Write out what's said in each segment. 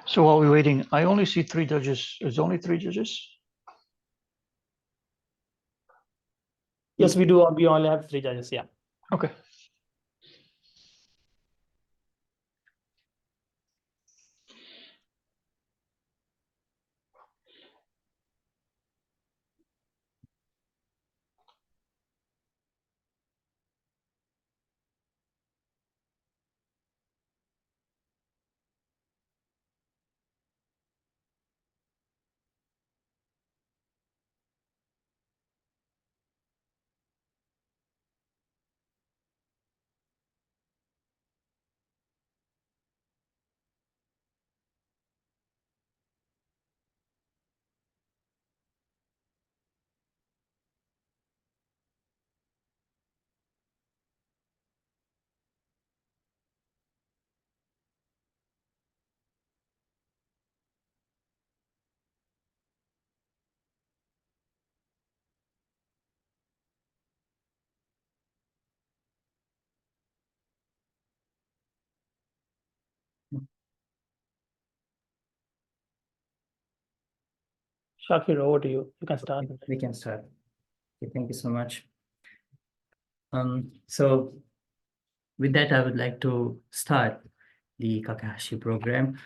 So while we're waiting, I only see 3 judges. There's only 3 judges? Yes, we do. We only have 3 judges, yeah. Okay. Shakir, over to you. You can start. We can start. Okay, thank you so much. So with that, I would like to start the Kakehashi program.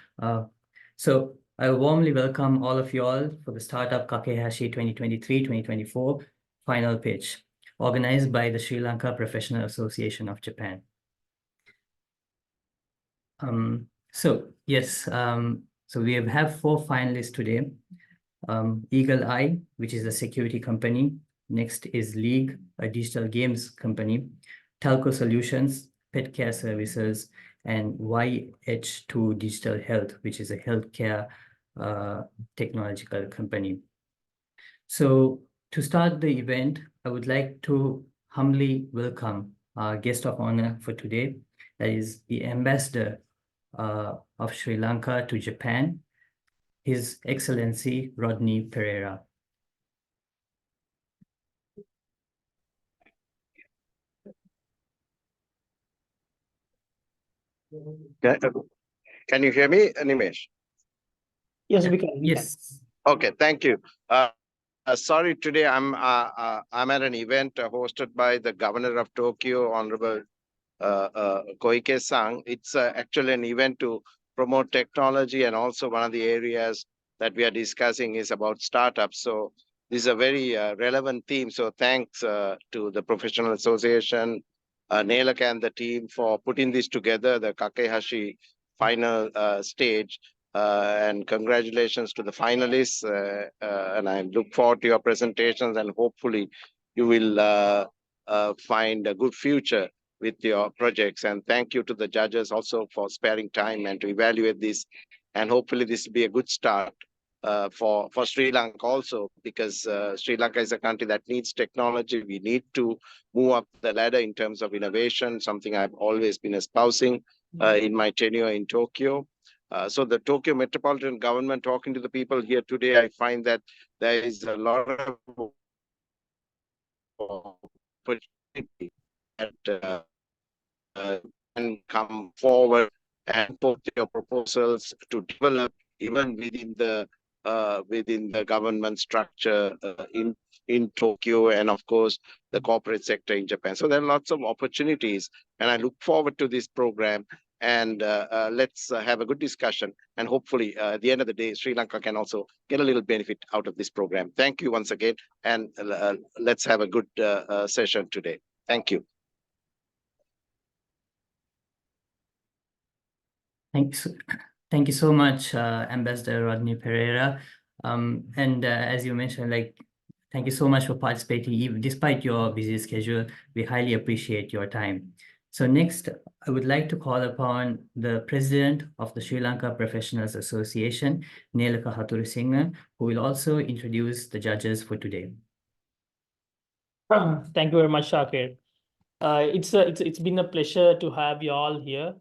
So I warmly welcome all of you all for the Startup Kakehashi 2023-2024 final pitch, organized by the Sri Lanka Professional Association of Japan. So we have 4 finalists today. Eagle Eye, which is a security company. Next is League, a digital games company. Telco Solutions, pet care services, and YH2 Digital Health, which is a healthcare technological company. So to start the event, I would like to humbly welcome our guest of honor for today, that is the Ambassador of Sri Lanka to Japan, His Excellency Rodney Pereira. Can you hear me, Nimesh? Yes, we can. Yes. Okay, thank you. Sorry, today I'm at an event hosted by the Governor of Tokyo, Honorable Koike-san. It's actually an event to promote technology, and also one of the areas that we are discussing is about startups. So this is a very relevant theme. So thanks to the Professional Association, Nelaka and the team for putting this together, the Kakehashi final stage. And congratulations to the finalists. And I look forward to your presentations, and hopefully you will find a good future with your projects. And thank you to the judges also for sparing time and to evaluate this. And hopefully this will be a good start for Sri Lanka also, because Sri Lanka is a country that needs technology. We need to move up the ladder in terms of innovation, something I've always been espousing in my tenure in Tokyo. So the Tokyo Metropolitan Government, talking to the people here today, I find that there is a lot of opportunity that can come forward and put your proposals to develop even within the government structure in Tokyo, and of course the corporate sector in Japan. So there are lots of opportunities, and I look forward to this program. And let's have a good discussion. And hopefully, at the end of the day, Sri Lanka can also get a little benefit out of this program. Thank you once again. And let's have a good session today. Thank you. Thanks. Thank you so much, Ambassador Rodney Pereira. As you mentioned, thank you so much for participating. Even despite your busy schedule, we highly appreciate your time. So next, I would like to call upon the President of the Sri Lanka Professionals Association, Nelaka Hathurisinghe, who will also introduce the judges for today. Thank you very much, Shakir. It's been a pleasure to have you all here.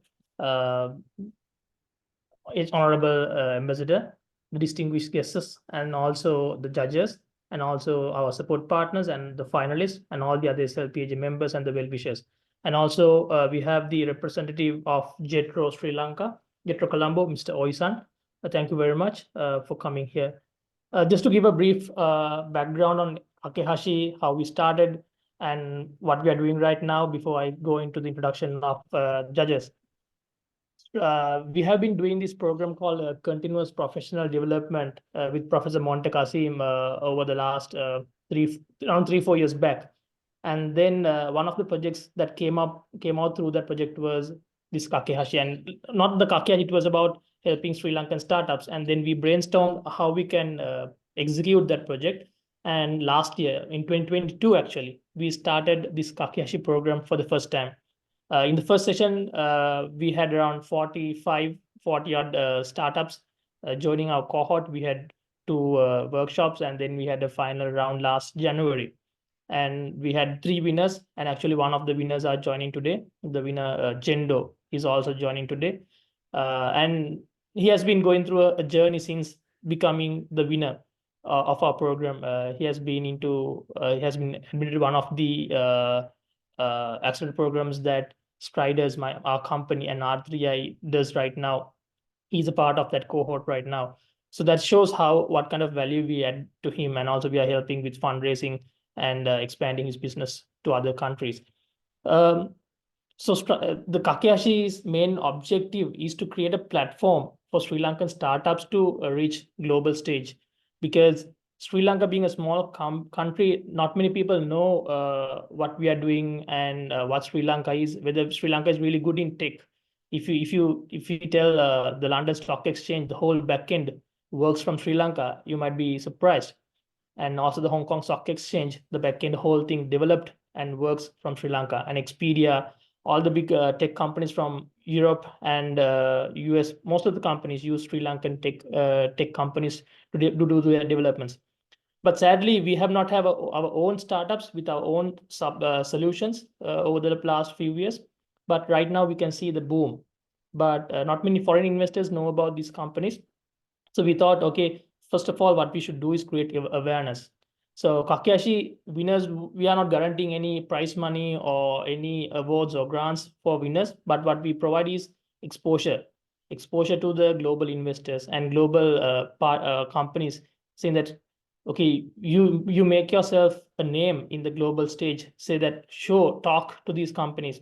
It's Honorable Ambassador, the distinguished guests, and also the judges, and also our support partners and the finalists, and all the other SLPAG members and the well-wishers. And also we have the representative of JETRO Sri Lanka, JETRO Colombo, Mr. Oisan, Thank you very much for coming here. Just to give a brief background on Kakehashi, how we started, and what we are doing right now before I go into the introduction of judges. We have been doing this program called Continuous Professional Development with Professor Monte Kasim over the last around 3-4 years back. And then one of the projects that came out through that project was this Kakehashi, and not the Kakehashi, it was about helping Sri Lankan startups. And then we brainstormed how we can execute that project. And last year, in 2022, actually, we started this Kakehashi program for the first time. In the first session, we had around 40 odd startups joining our cohort. We had 2 workshops, and then we had a final round last January. And we had 3 winners, and actually one of the winners are joining today. The winner, Jendo, is also joining today. And he has been going through a journey since becoming the winner of our program. He has been admitted one of the accelerator programs that Striders, our company, and R3I does right now. He's a part of that cohort right now. So that shows what kind of value we add to him, and also we are helping with fundraising and expanding his business to other countries. The Kakehashi's main objective is to create a platform for Sri Lankan startups to reach global stage, because Sri Lanka being a small country, not many people know what we are doing and what Sri Lanka is, whether Sri Lanka is really good in tech. If you tell the London Stock Exchange the whole backend works from Sri Lanka, you might be surprised. And also the Hong Kong Stock Exchange, the backend whole thing developed and works from Sri Lanka. And Expedia, all the big tech companies from Europe and US, most of the companies use Sri Lankan tech companies to do their developments. But sadly, we have not have our own startups with our own solutions over the last few years. But right now we can see the boom. But not many foreign investors know about these companies. So we thought, okay, first of all, what we should do is create awareness. So Kakehashi winners, we are not guaranteeing any prize money or any awards or grants for winners, but what we provide is exposure to the global investors and global companies, saying that, okay, you make yourself a name in the global stage, say that, talk to these companies.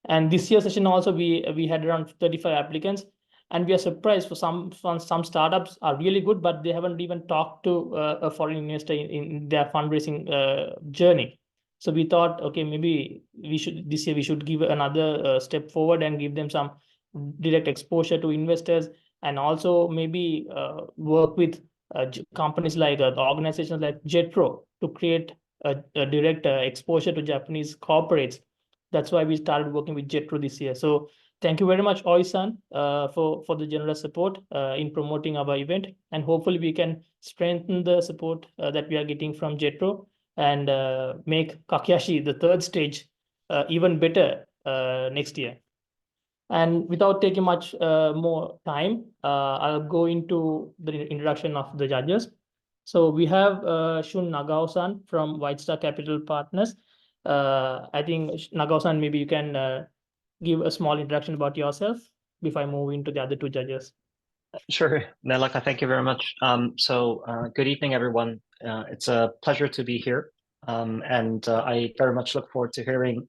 And this year's session also, we had around 35 applicants, and we are surprised for some startups are really good, but they haven't even talked to a foreign investor in their fundraising journey. So we thought, okay, maybe this year we should give another step forward and give them some direct exposure to investors, and also maybe work with companies like organizations like JETRO to create a direct exposure to Japanese corporates. That's why we started working with JETRO this year. So thank you very much, Oi-san, for the generous support in promoting our event. And hopefully we can strengthen the support that we are getting from JETRO and make Kakehashi, the third stage, even better next year. And without taking much more time, I'll go into the introduction of the judges. So we have Shun Nagao-san from White Star Capital Partners. I think Nagao-san, maybe you can give a small introduction about yourself before I move into the other 2 judges. Sure, Nelaka, thank you very much. Good evening, everyone. It's a pleasure to be here. And I very much look forward to hearing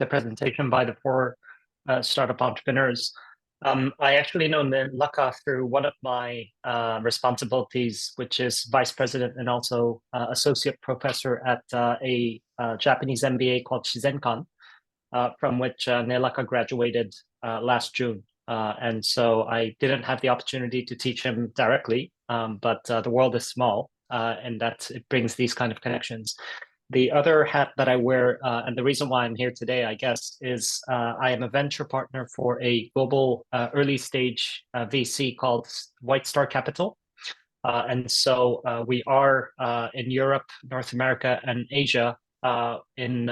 the presentation by the 4 startup entrepreneurs. I actually know Nelaka through one of my responsibilities, which is vice president and also associate professor at a Japanese MBA called Shizenkan, from which Nelaka graduated last June. And so I didn't have the opportunity to teach him directly, but the world is small, and it brings these kind of connections. The other hat that I wear, and the reason why I'm here today, I guess, is I am a venture partner for a global early stage VC called White Star Capital. And so we are in Europe, North America, and Asia in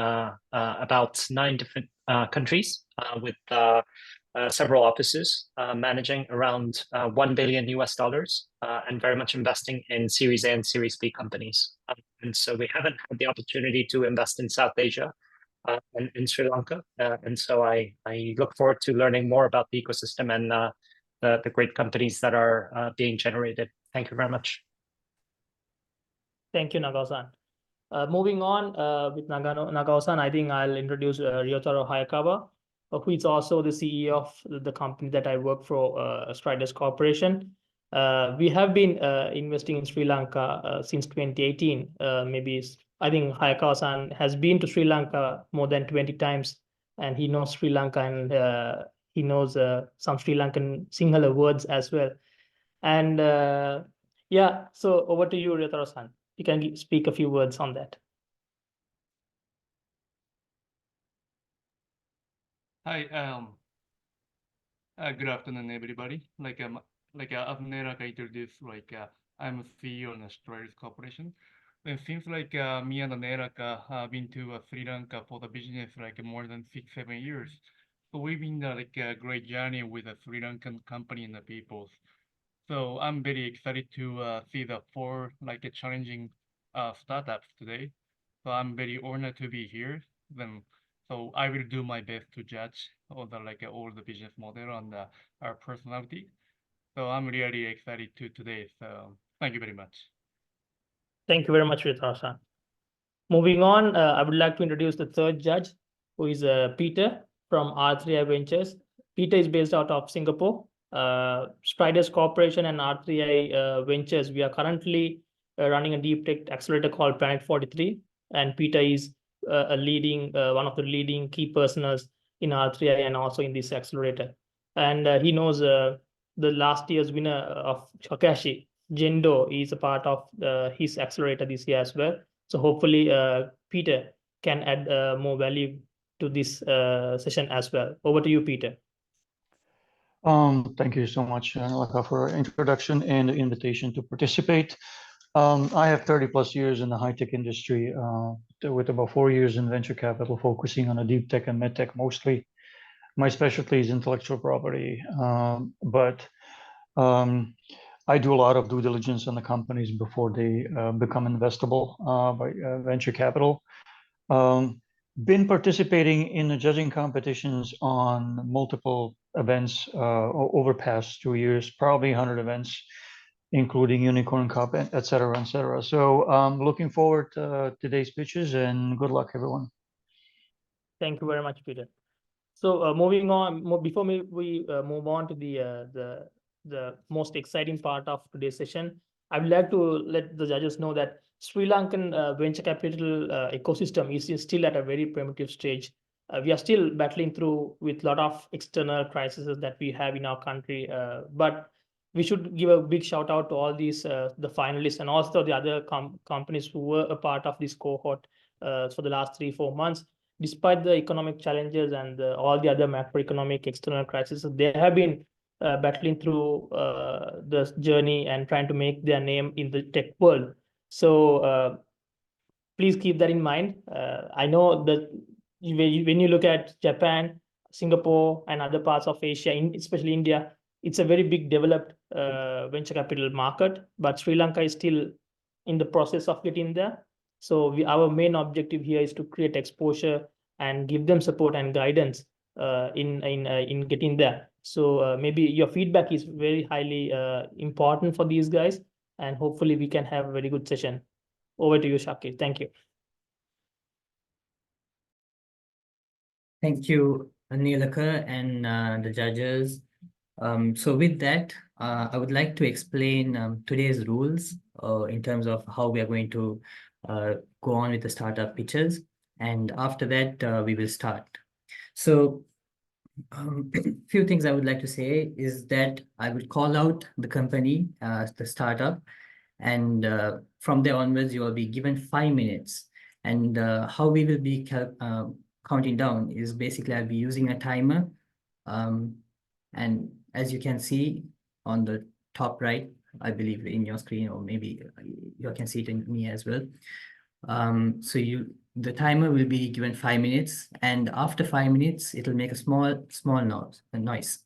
about 9 different countries with several offices, managing around $1 billion and very much investing in Series A and Series B companies. And so we haven't had the opportunity to invest in South Asia and in Sri Lanka. And so I look forward to learning more about the ecosystem and the great companies that are being generated. Thank you very much. Thank you, Nagao-san. Moving on with Nagao-san, I think I'll introduce Ryotaro Hayakawa, who is also the CEO of the company that I work for, Striders Corporation. We have been investing in Sri Lanka since 2018. I think Hayakawa-san has been to Sri Lanka more than 20 times, and he knows Sri Lanka, and he knows some Sri Lankan Sinhala words as well. And yeah, so over to you, Ryotaro-san. You can speak a few words on that. Hi, good afternoon, everybody. As Neraka introduced, I'm a CEO in Striders Corporation. It seems like me and Neraka have been to Sri Lanka for the business more than 6-7 years. So we've been a great journey with a Sri Lankan company and the people. So I'm very excited to see the 4 challenging startups today. So I'm very honored to be here. So I will do my best to judge all the business model and our personality. So I'm really excited to today. So thank you very much. Thank you very much, Ryotaro-san. Moving on, I would like to introduce the third judge, who is Peter from R3I Ventures. Peter is based out of Singapore. Striders Corporation and R3I Ventures, we are currently running a deep tech accelerator called Planet 43, and Peter is one of the leading key personals in R3I and also in this accelerator. And he knows the last year's winner of Kakehashi, Jendo, is a part of his accelerator this year as well. So hopefully Peter can add more value to this session as well. Over to you, Peter. Thank you so much, Nalaka, for introduction and the invitation to participate. I have 30+ years in the high-tech industry, with about 4 years in venture capital, focusing on a deep tech and med tech mostly. My specialty is intellectual property, but I do a lot of due diligence on the companies before they become investable by venture capital. Been participating in the judging competitions on multiple events over past 2 years, probably 100 events, including Unicorn Cup, et cetera, et cetera. So looking forward to today's pitches, and good luck, everyone. Thank you very much, Peter. So moving on, before we move on to the most exciting part of today's session, I would like to let the judges know that Sri Lankan venture capital ecosystem is still at a very primitive stage. We are still battling through with a lot of external crises that we have in our country, but we should give a big shout out to all these the finalists and also the other companies who were a part of this cohort for the last 3-4 months. Despite the economic challenges and all the other macroeconomic external crises, they have been battling through the journey and trying to make their name in the tech world. So please keep that in mind. I know that when you look at Japan, Singapore, and other parts of Asia, especially India, it's a very big developed venture capital market, but Sri Lanka is still in the process of getting there. So our main objective here is to create exposure and give them support and guidance in getting there. So maybe your feedback is very highly important for these guys, and hopefully we can have a very good session. Over to you, Shakir. Thank you. Thank you, Nilaka and the judges. So with that, I would like to explain today's rules in terms of how we are going to go on with the startup pitches. And after that, we will start. So few things I would like to say is that I would call out the company, the startup, and from there onwards, you will be given 5 minutes. And how we will be counting down is basically I'll be using a timer. And as you can see on the top right, I believe in your screen, or maybe you can see it in me as well. So the timer will be given 5 minutes, and after 5 minutes, it'll make a small noise.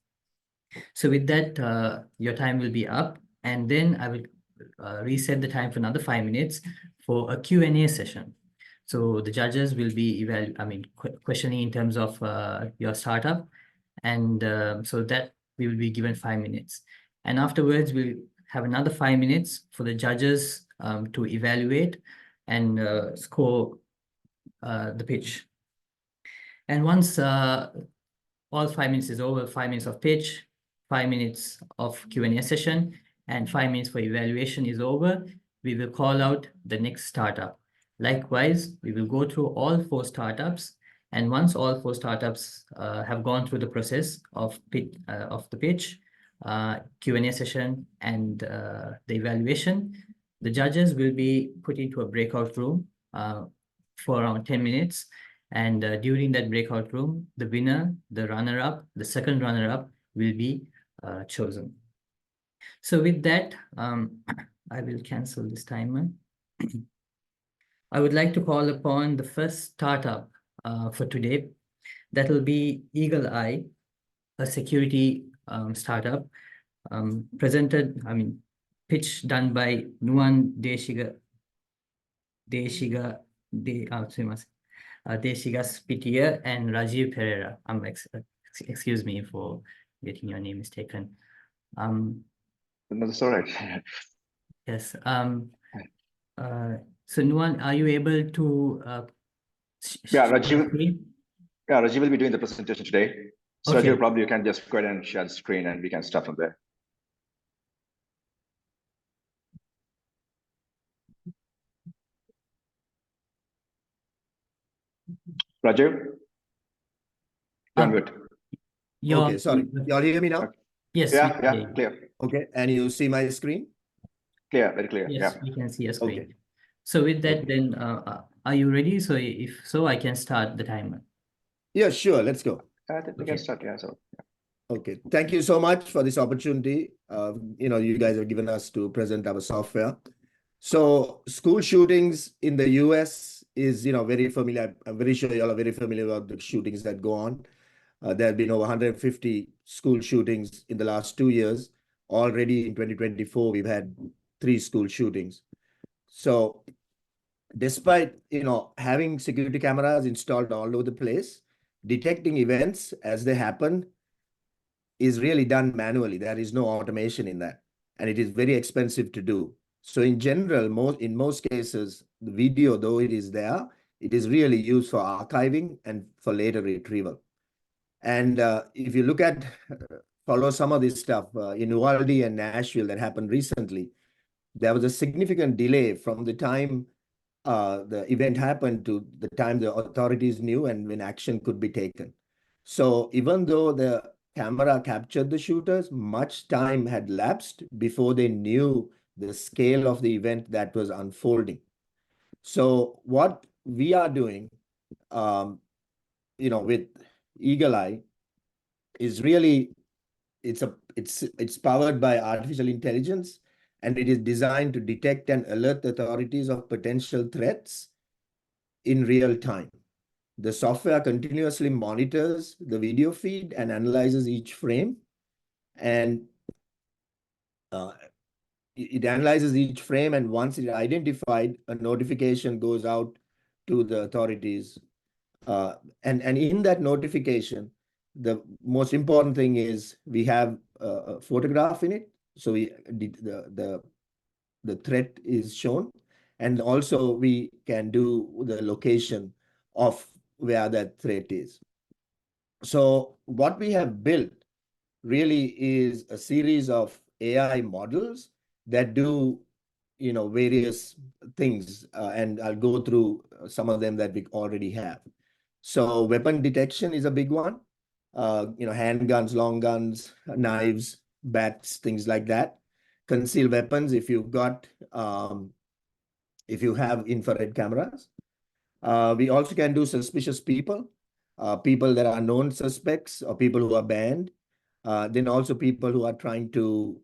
So with that, your time will be up, and then I will reset the time for another 5 minutes for a Q&A session. So the judges will be questioning in terms of your startup, and so that we will be given 5 minutes. And afterwards, we'll have another 5 minutes for the judges to evaluate and score the pitch. And once all 5 minutes is over, 5 minutes of pitch, 5 minutes of Q&A session, and 5 minutes for evaluation is over, we will call out the next startup. Likewise, we will go through all 4 startups, and once all 4 startups have gone through the process of the pitch, Q&A session, and the evaluation, the judges will be put into a breakout room for around 10 minutes. And during that breakout room, the winner, the runner-up, the second runner-up will be chosen. So with that, I will cancel this timer. I would like to call upon the first startup for today. That will be Eagle Eye, a security startup pitch done by Nuan Deshiga Spitia and Rajiv Pereira. Excuse me for getting your name mistaken. No, that's all right. Yes. So Nuan, are you able to Yeah, share Rajiv. screen? Yeah, Rajiv will be doing the presentation today. So Okay. Rajiv, probably you can just go ahead and share the screen and we can start from there. Rajiv? You're on mute. Okay, sorry. Y'all hear me now? Yes. Yeah, yeah, clear. Okay, and you see my screen? Clear, very clear. Yes, Yeah. we can see a screen. Okay. So with that, then, are you ready? So if so, I can start the timer. Yeah, sure. Let's go. I think we can start. Yeah, so. Okay. Thank you so much for this opportunity. You guys have given us to present our software. So school shootings in the US is, very familiar. I'm very sure you all are very familiar about the shootings that go on. There have been over 150 school shootings in the last 2 years. Already in 2024, we've had 3 school shootings. So despite, having security cameras installed all over the place, detecting events as they happen is really done manually. There is no automation in that, and it is very expensive to do. So in general, in most cases, the video, though it is there, it is really used for archiving and for later retrieval. And if you look at, follow some of this stuff in Uvalde and Nashville that happened recently, there was a significant delay from the time the event happened to the time the authorities knew and when action could be taken. So even though the camera captured the shooters, much time had lapsed before they knew the scale of the event that was unfolding. So what we are doing, with Eagle Eye is really, it's powered by artificial intelligence, and it is designed to detect and alert authorities of potential threats in real time. The software continuously monitors the video feed and analyzes each frame, and it analyzes each frame, and once it identified, a notification goes out to the authorities. And in that notification, the most important thing is we have a photograph in it. So the threat is shown, and also we can do the location of where that threat is. So what we have built really is a series of AI models that do, various things, and I'll go through some of them that we already have. So weapon detection is a big one. Handguns, long guns, knives, bats, things like that. Concealed weapons, if you've got, if you have infrared cameras. We also can do suspicious people, people that are known suspects or people who are banned. Then also people who are trying to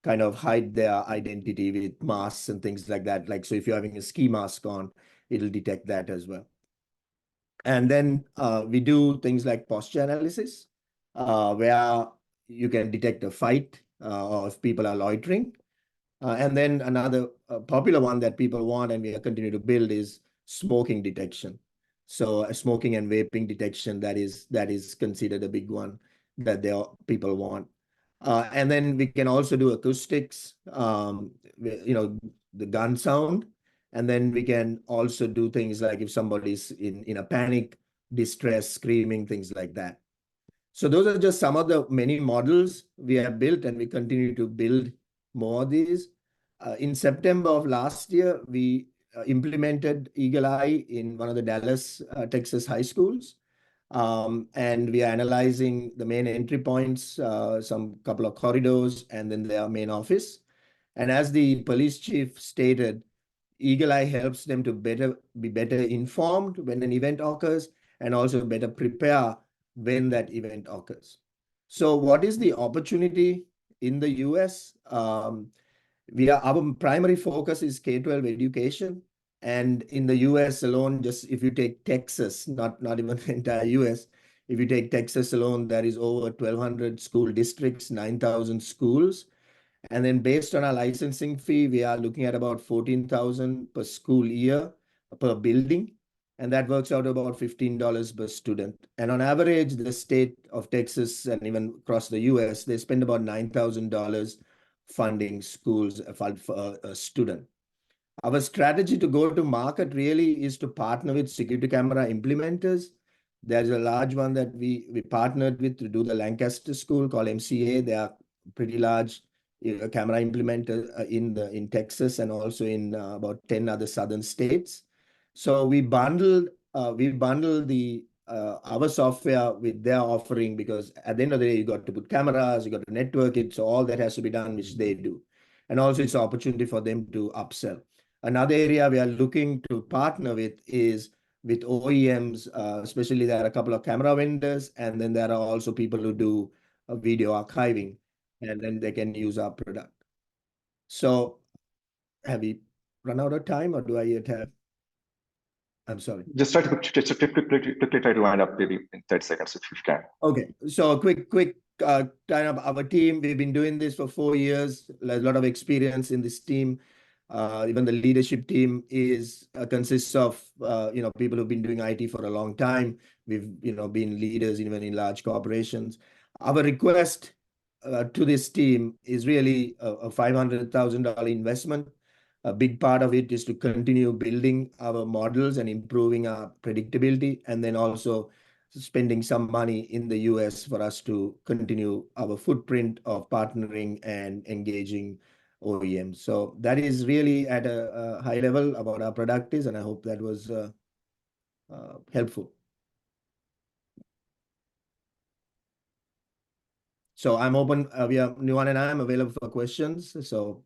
kind of hide their identity with masks and things like that. Like, so if you're having a ski mask on, it'll detect that as well. And then we do things like posture analysis, where you can detect a fight or if people are loitering. And then another popular one that people want and we continue to build is smoking detection. So smoking and vaping detection, that is considered a big one. that people want. And then we can also do acoustics, the gun sound. And then we can also do things like if somebody's in a panic, distress, screaming, things like that. So those are just some of the many models we have built, and we continue to build more of these. In September of last year, we implemented Eagle Eye in one of the Dallas, Texas high schools. And we are analyzing the main entry points, some couple of corridors, and then their main office. And as the police chief stated, Eagle Eye helps them to be better informed when an event occurs, and also better prepare when that event occurs. So what is the opportunity in the US? Our primary focus is K-12 education. And in the US alone, just if you take Texas, not even the entire US, if you take Texas alone, there is over 1,200 school districts, 9,000 schools. And then based on our licensing fee, we are looking at about 14,000 per school year per building. And that works out about $15 per student. And on average, the state of Texas and even across the US, they spend about $9,000 funding schools for a student. Our strategy to go to market really is to partner with security camera implementers. There's a large one that we partnered with to do the Lancaster school called MCA. They are pretty large camera implementer in Texas and also in about 10 other southern states. So we bundled our software with their offering, because at the end of the day, you got to put cameras, you got to network it, so all that has to be done, which they do. And also it's an opportunity for them to upsell. Another area we are looking to partner with is with OEMs, especially there are a couple of camera vendors, and then there are also people who do video archiving, and then they can use our product. So have we run out of time, or do I yet have? I'm sorry. Just try to quickly try to wind up maybe in 30 seconds if you can. Okay, so quick kind of our team. We've been doing this for 4 years. There's a lot of experience in this team. Even the leadership team consists of people who've been doing IT for a long time. We've been leaders even in large corporations. Our request to this team is really a $500,000 investment. A big part of it is to continue building our models and improving our predictability, and then also spending some money in the US for us to continue our footprint of partnering and engaging OEMs. So that is really at a high level about our product is, and I hope that was helpful. So I'm open. Nuwan and I am available for questions. So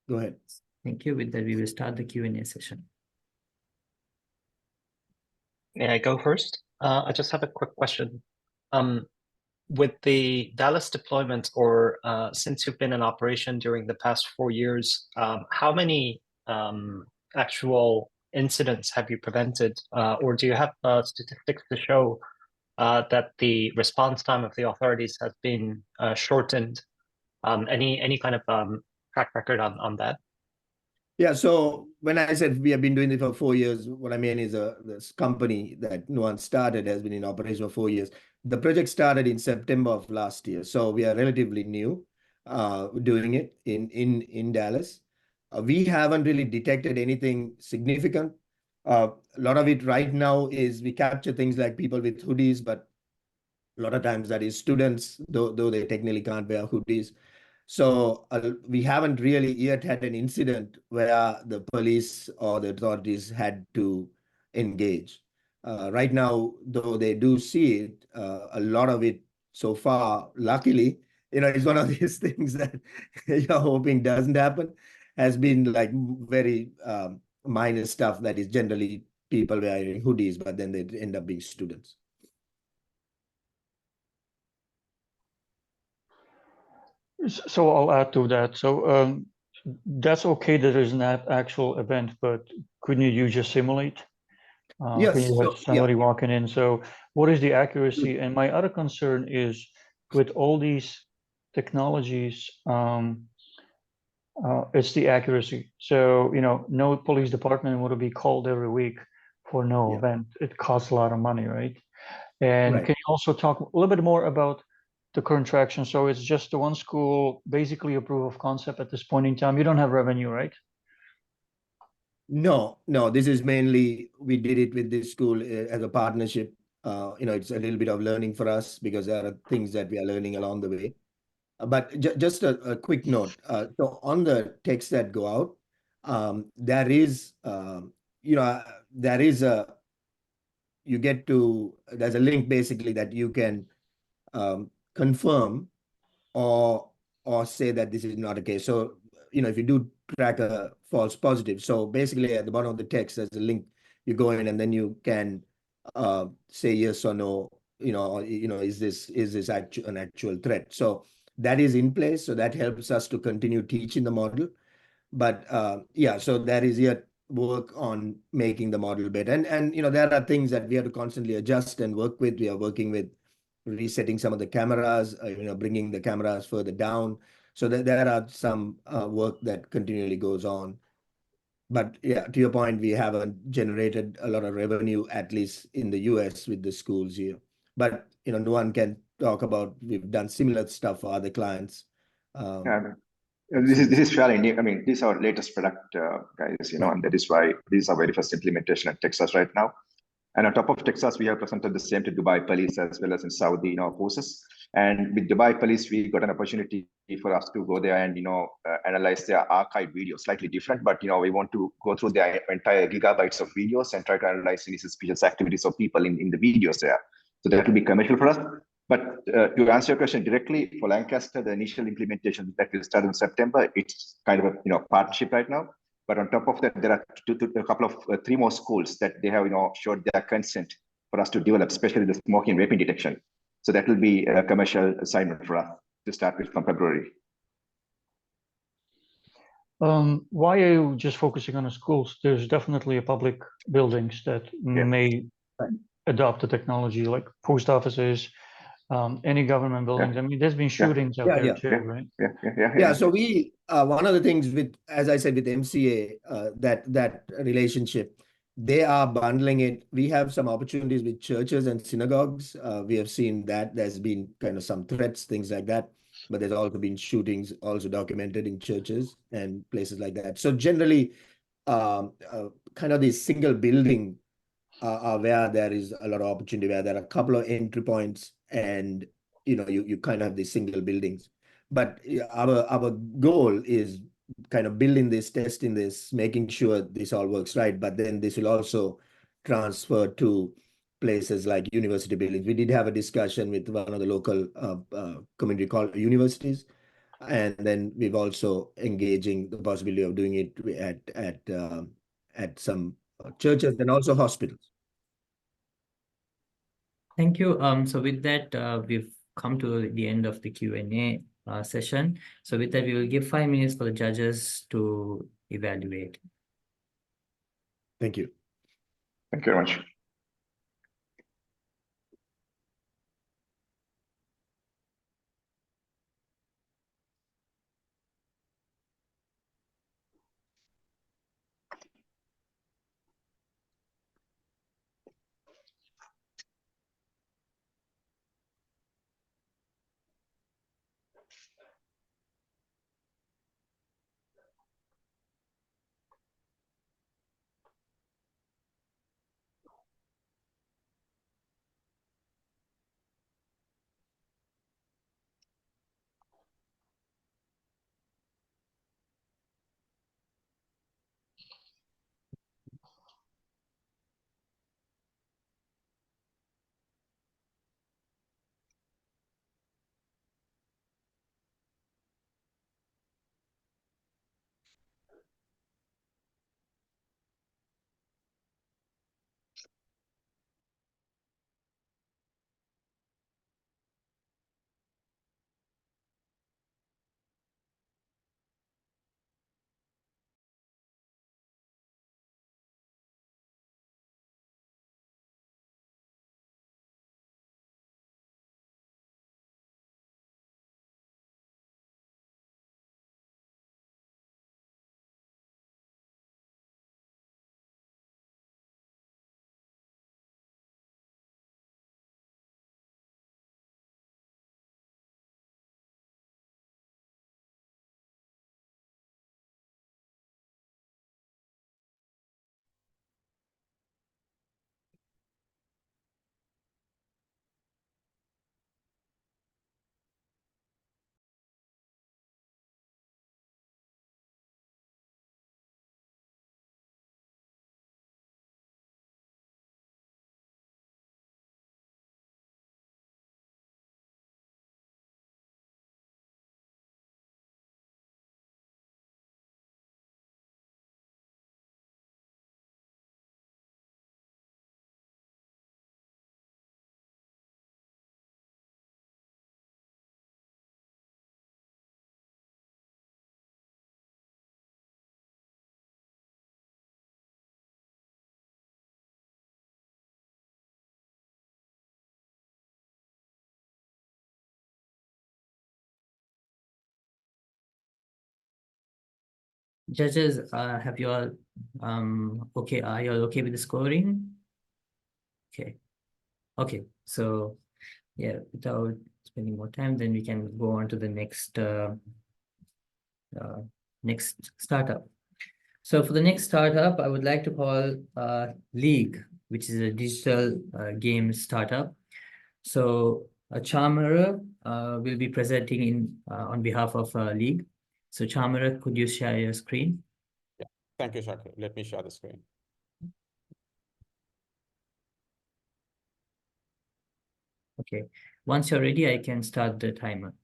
go ahead. Thank you. With that, we will start the Q&A session. May I go first? I just have a quick question. With the Dallas deployment, or since you've been in operation during the past 4 years, how many actual incidents have you prevented, or do you have statistics to show that the response time of the authorities has been shortened? Any kind of track record on that? Yeah, so when I said we have been doing it for 4 years, what I mean is this company that Nuwan started has been in operation for 4 years. The project started in September of last year, so we are relatively new doing it in Dallas. We haven't really detected anything significant. A lot of it right now is we capture things like people with hoodies, but a lot of times that is students, though they technically can't wear hoodies. So we haven't really yet had an incident where the police or the authorities had to engage. Right now, though they do see it, a lot of it so far, luckily, it's one of these things that you're hoping doesn't happen, has been like very minor stuff that is generally people wearing hoodies, but then they end up being students. So I'll add to that. So that's okay that there's an actual event, but couldn't you just simulate? Yes. Can you have somebody walking in? So what is the accuracy? And my other concern is with all these technologies, it's the accuracy. So, no police department would be called every week for no event. It costs a lot of money, right? And Right. can you also talk a little bit more about the current traction? So it's just the one school, basically a proof of concept at this point in time. You don't have revenue, right? No, this is mainly, we did it with this school as a partnership. It's a little bit of learning for us because there are things that we are learning along the way. But just a quick note. So on the texts that go out, there is, there is there's a link basically that you can confirm or say that this is not a case. So, if you do track a false positive, so basically at the bottom of the text, there's a link, you go in and then you can say yes or no, is this an actual threat? So that is in place. So that helps us to continue teaching the model. But yeah, so there is yet work on making the model better. And there are things that we have to constantly adjust and work with. We are working with resetting some of the cameras, bringing the cameras further down. So that there are some work that continually goes on. But yeah, to your point, we haven't generated a lot of revenue, at least in the US with the schools here. But no one can talk about, we've done similar stuff for other clients. This is fairly new. I mean, this is our latest product, guys, and that is why this is our very first implementation in Texas right now. And on top of Texas, we have presented the same to Dubai police as well as in Saudi, forces. And with Dubai police, we got an opportunity for us to go there and, analyze their archive videos, slightly different, but, we want to go through their entire gigabytes of videos and try to analyze any suspicious activities of people in the videos there. So that will be commercial for us. But to answer your question directly, for Lancaster, the initial implementation that will start in September, it's kind of a partnership right now. But on top of that, there are a couple of three more schools that they have showed their consent for us to develop, especially the smoking and vaping detection. So that will be a commercial assignment for us to start with from February. Why are you just focusing on the schools? There's definitely a public buildings that may adopt the technology, like post offices, any government buildings. I mean, there's been shootings out there too, right? Yeah. So we, one of the things with, as I said, with MCA, that relationship, they are bundling it. We have some opportunities with churches and synagogues. We have seen that there's been kind of some threats, things like that. But there's also been shootings also documented in churches and places like that. So generally, kind of this single building where there is a lot of opportunity, where there are a couple of entry points and, you kind of have these single buildings. But our goal is kind of building this, testing this, making sure this all works right. But then this will also transfer to places like university buildings. We did have a discussion with one of the local community college universities. And then we've also engaging the possibility of doing it at some churches and also hospitals. Thank you. So with that, we've come to the end of the Q&A session. So with that, we will give 5 minutes for the judges to evaluate. Thank you. Thank you very much. Judges, have you all okay? Are you all okay with the scoring? Okay. Okay. So yeah, without spending more time, then we can go on to the next next startup. So for the next startup, I would like to call League, which is a digital game startup. So Chamara will be presenting in on behalf of League. So Chamara, could you share your screen? Thank you, Shakir. Let me share the screen. Okay. Once you're ready, I can start the timer.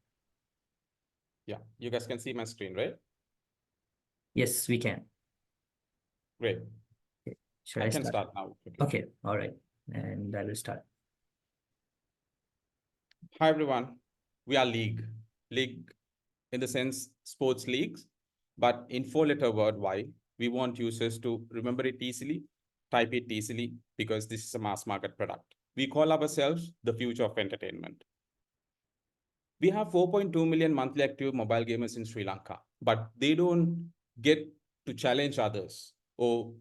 Yeah, you guys can see my screen, right? Yes, we can. Great. Should I I can start? start now. Okay. All right. And I will start. Hi, everyone. We are League. League in the sense sports leagues, but in 4-letter word, why? We want users to remember it easily, type it easily, because this is a mass market product. We call ourselves the future of entertainment. We have 4.2 million monthly active mobile gamers in Sri Lanka, but they don't get to challenge others, or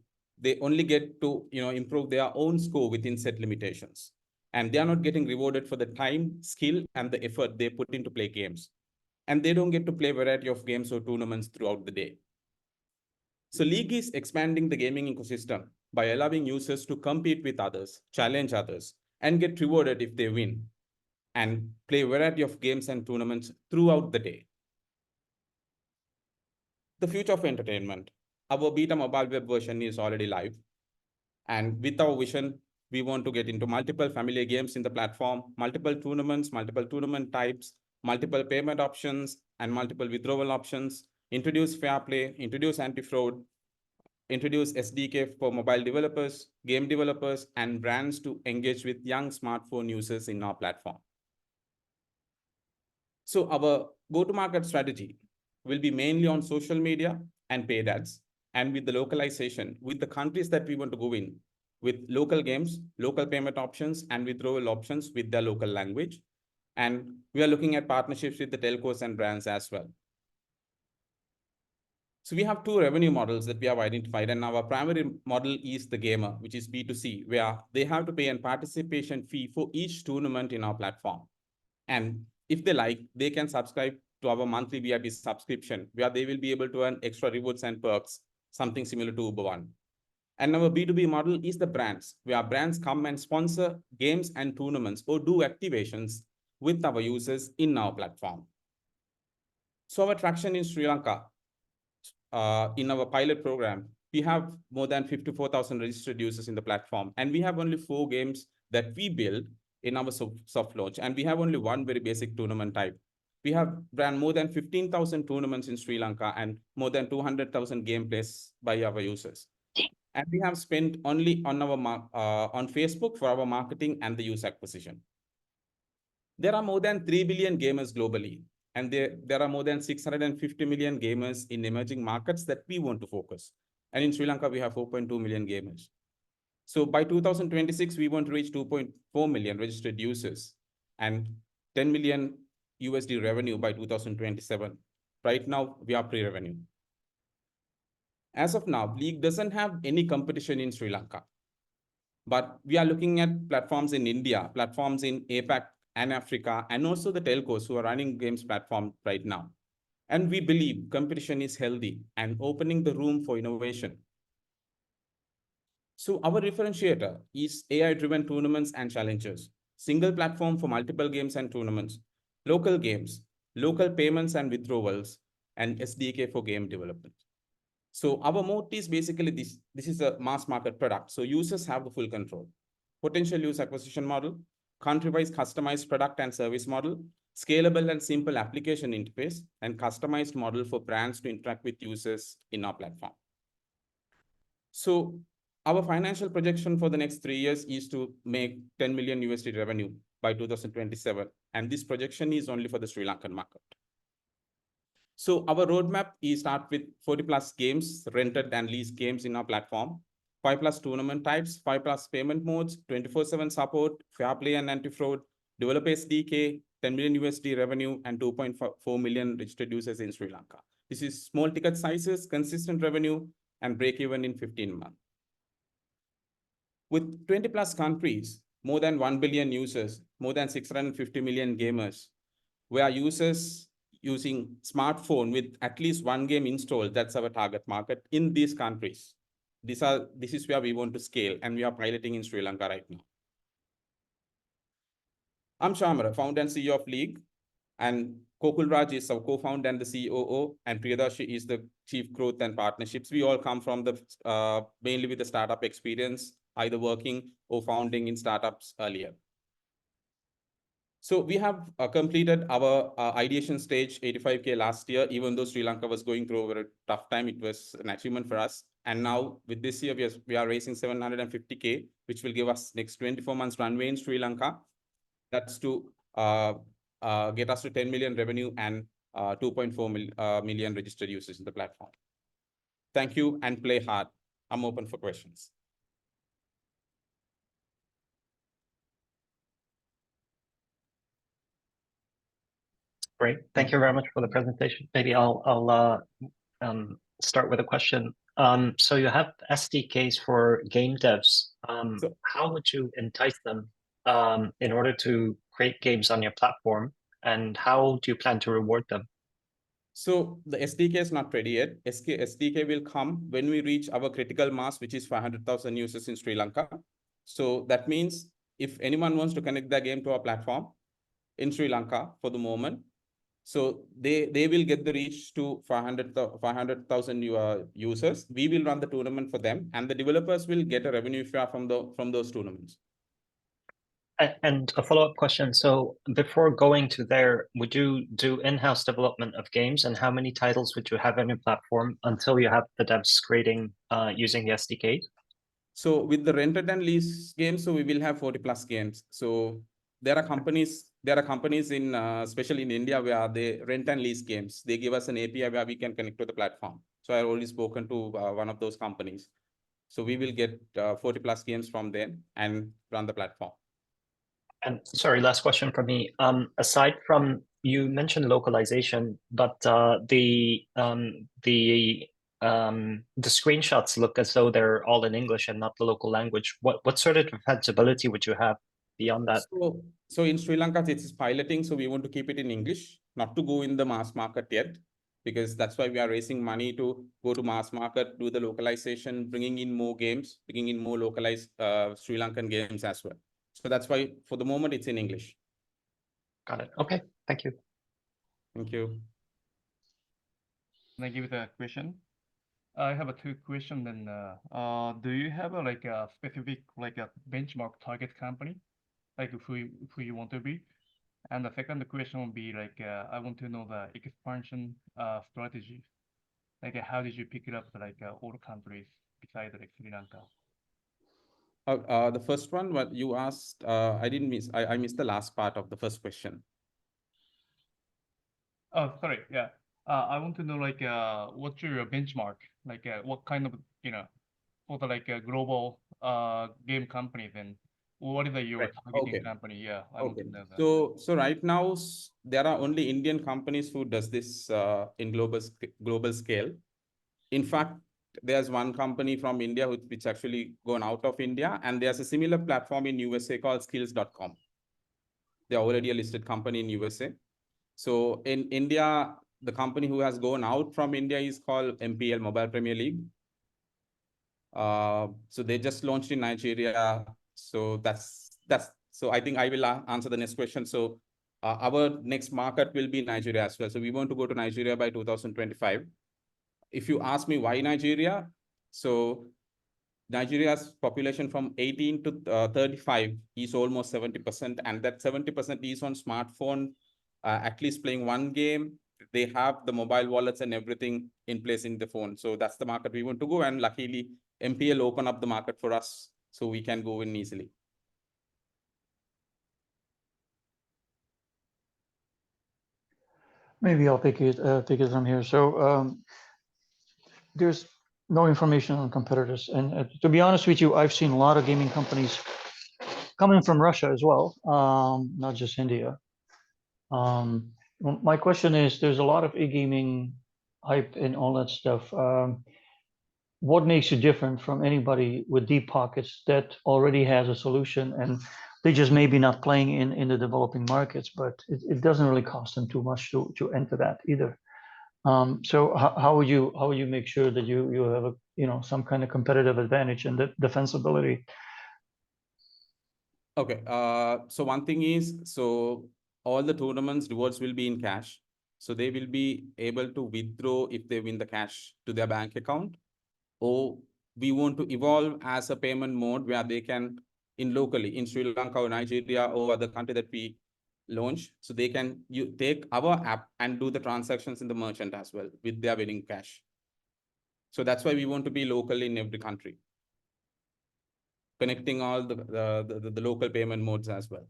they only get to improve their own score within set limitations. And they are not getting rewarded for the time, skill, and the effort they put into play games. And they don't get to play a variety of games or tournaments throughout the day. So League is expanding the gaming ecosystem by allowing users to compete with others, challenge others, and get rewarded if they win, and play a variety of games and tournaments throughout the day. The future of entertainment. Our beta mobile web version is already live. And with our vision, we want to get into multiple familiar games in the platform, multiple tournaments, multiple tournament types, multiple payment options, and multiple withdrawal options, introduce fair play, introduce anti-fraud, introduce SDK for mobile developers, game developers, and brands to engage with young smartphone users in our platform. So our go-to-market strategy will be mainly on social media and paid ads, and with the localization, with the countries that we want to go in, with local games, local payment options, and withdrawal options with the local language. And we are looking at partnerships with the telcos and brands as well. So we have two revenue models that we have identified, and our primary model is the gamer, which is B2C, where they have to pay a participation fee for each tournament in our platform. And if they like, they can subscribe to our monthly VIP subscription, where they will be able to earn extra rewards and perks, something similar to Uber One. And our B2B model is the brands, where brands come and sponsor games and tournaments or do activations with our users in our platform. So our traction in Sri Lanka, in our pilot program, we have more than 54,000 registered users in the platform, and we have only 4 games that we build in our soft launch, and we have only one very basic tournament type. We have ran more than 15,000 tournaments in Sri Lanka and more than 200,000 gameplays by our users. And we have spent only on our on Facebook for our marketing and the user acquisition. There are more than 3 billion gamers globally, and there are more than 650 million gamers in emerging markets that we want to focus. And in Sri Lanka, we have 4.2 million gamers. So by 2026, we want to reach 2.4 million registered users and 10 million USD revenue by 2027. Right now, we are pre-revenue. As of now, League doesn't have any competition in Sri Lanka. But we are looking at platforms in India, platforms in APAC and Africa, and also the telcos who are running games platform right now. And we believe competition is healthy and opening the room for innovation. So our differentiator is AI-driven tournaments and challenges, single platform for multiple games and tournaments, local games, local payments and withdrawals, and SDK for game development. So our moat is basically this. This is a mass market product. So users have the full control. Potential user acquisition model, country-wise customized product and service model, scalable and simple application interface, and customized model for brands to interact with users in our platform. So our financial projection for the next 3 years is to make 10 million USD revenue by 2027. And this projection is only for the Sri Lankan market. So our roadmap is start with 40 plus games, rented and leased games in our platform, 5 plus tournament types, 5 plus payment modes, 24/7 support, fair play and anti-fraud, developer SDK, 10 million USD revenue, and 2.4 million registered users in Sri Lanka. This is small ticket sizes, consistent revenue, and break even in 15 months. With 20 plus countries, more than 1 billion users, more than 650 million gamers, where users using smartphone with at least one game installed, that's our target market in these countries. This is where we want to scale, and we are piloting in Sri Lanka right now. I'm Shamara, founder and CEO of League, and Kokul Raj is our co-founder and the COO, and Priyadashi is the Chief Growth and Partnerships. We all come from the mainly with the startup experience, either working or founding in startups earlier. So we have completed our ideation stage 85K last year. Even though Sri Lanka was going through a tough time, it was an achievement for us. And now with this year, we are raising 750K, which will give us next 24 months runway in Sri Lanka. That's to get us to 10 million revenue and 2.4 million registered users in the platform. Thank you, and play hard. I'm open for questions. Great. Thank you very much for the presentation. Maybe I'll start with a question. So you have SDKs for game devs. How would you entice them in order to create games on your platform, and how do you plan to reward them? So the SDK is not ready yet. SDK will come when we reach our critical mass, which is 500,000 users in Sri Lanka. So that means if anyone wants to connect their game to our platform in Sri Lanka for the moment, so they will get the reach to 500,000 users. We will run the tournament for them, and the developers will get a revenue share from those tournaments. And a follow-up question. So before going to there, would you do in-house development of games, and how many titles would you have on your platform until you have the devs creating using the SDK? So with the rented and lease games, so we will have 40 plus games. So there are companies in, especially in India, where they rent and lease games. They give us an API where we can connect to the platform. So I've already spoken to one of those companies. So we will get 40 plus games from them and run the platform. And sorry, last question from me. Aside from, you mentioned localization, but the screenshots look as though they're all in English and not the local language. What sort of defensibility would you have beyond that? So in Sri Lanka, it's piloting, so we want to keep it in English, not to go in the mass market yet, because that's why we are raising money to go to mass market, do the localization, bringing in more games, bringing in more localized Sri Lankan games as well. So that's why for the moment it's in English. Got it. Okay, thank you. Thank you. Can I give the question? I have two questions. Then, do you have a specific a benchmark target company, like who you want to be? And the second question would be I want to know the expansion strategy. How did you pick it up all countries besides Sri Lanka? The first one, what you asked, I missed the last part of the first question. Oh, sorry. Yeah. I want to know what's your benchmark? What kind of, for the global game companies, and what is your targeting company? Yeah, I want to know that. So right now there are only Indian companies who does this in global scale. In fact, there's one company from India which actually gone out of India, and there's a similar platform in USA called skills.com. They're already a listed company in USA. So in India, the company who has gone out from India is called MPL, Mobile Premier League. So they just launched in Nigeria. So so I think I will answer the next question. So our next market will be Nigeria as well. So we want to go to Nigeria by 2025. If you ask me why Nigeria, so Nigeria's population from 18 to 35 is almost 70%, and that 70% is on smartphone, at least playing one game. They have the mobile wallets and everything in place in the phone. So that's the market we want to go, and luckily MPL open up the market for us, so we can go in easily. Maybe I'll take it from here. So there's no information on competitors, and to be honest with you, I've seen a lot of gaming companies coming from Russia as well, not just India. My question is, there's a lot of e-gaming hype and all that stuff. What makes you different from anybody with deep pockets that already has a solution, and they just maybe not playing in the developing markets, but it doesn't really cost them too much to enter that either. So how would you make sure that you have a some kind of competitive advantage and defensibility? Okay, so one thing is, so all the tournaments rewards will be in cash. So they will be able to withdraw if they win the cash to their bank account. Or we want to evolve as a payment mode where they can, in locally, in Sri Lanka or Nigeria or other country that we launch, so they can take our app and do the transactions in the merchant as well with their winning cash. So that's why we want to be local in every country, connecting all the local payment modes as well.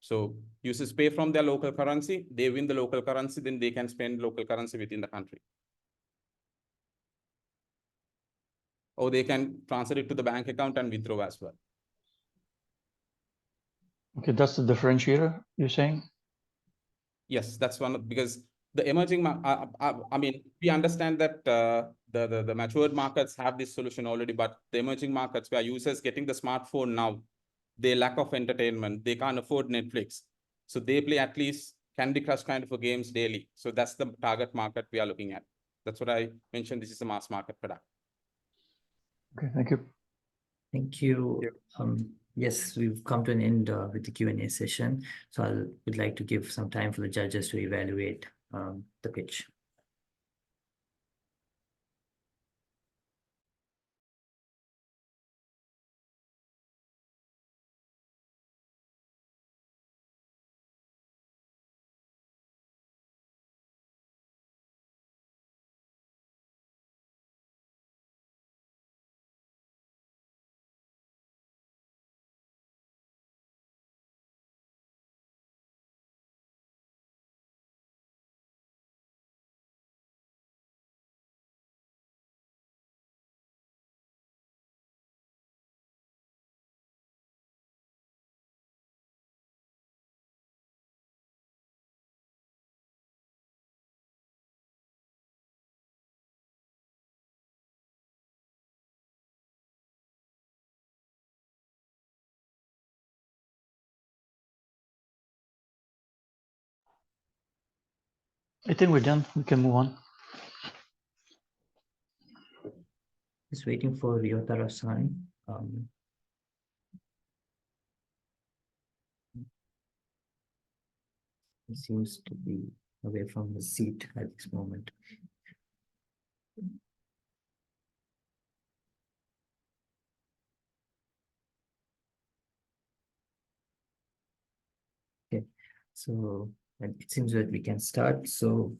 So users pay from their local currency, they win the local currency, then they can spend local currency within the country. Or they can transfer it to the bank account and withdraw as well. Okay, that's the differentiator you're saying? Yes, that's one, because the emerging, I mean, we understand that the matured markets have this solution already, but the emerging markets where users getting the smartphone now, they lack of entertainment, they can't afford Netflix. So they play at least Candy Crush kind of games daily. So that's the target market we are looking at. That's what I mentioned. This is a mass market product. Okay, thank you. Thank you. Yes, we've come to an end with the Q&A session. So I would like to give some time for the judges to evaluate the pitch. I think we're done. We can move on. Just waiting for Ryotaro-san. He seems to be away from the seat at this moment. Okay, so it seems that we can start. So,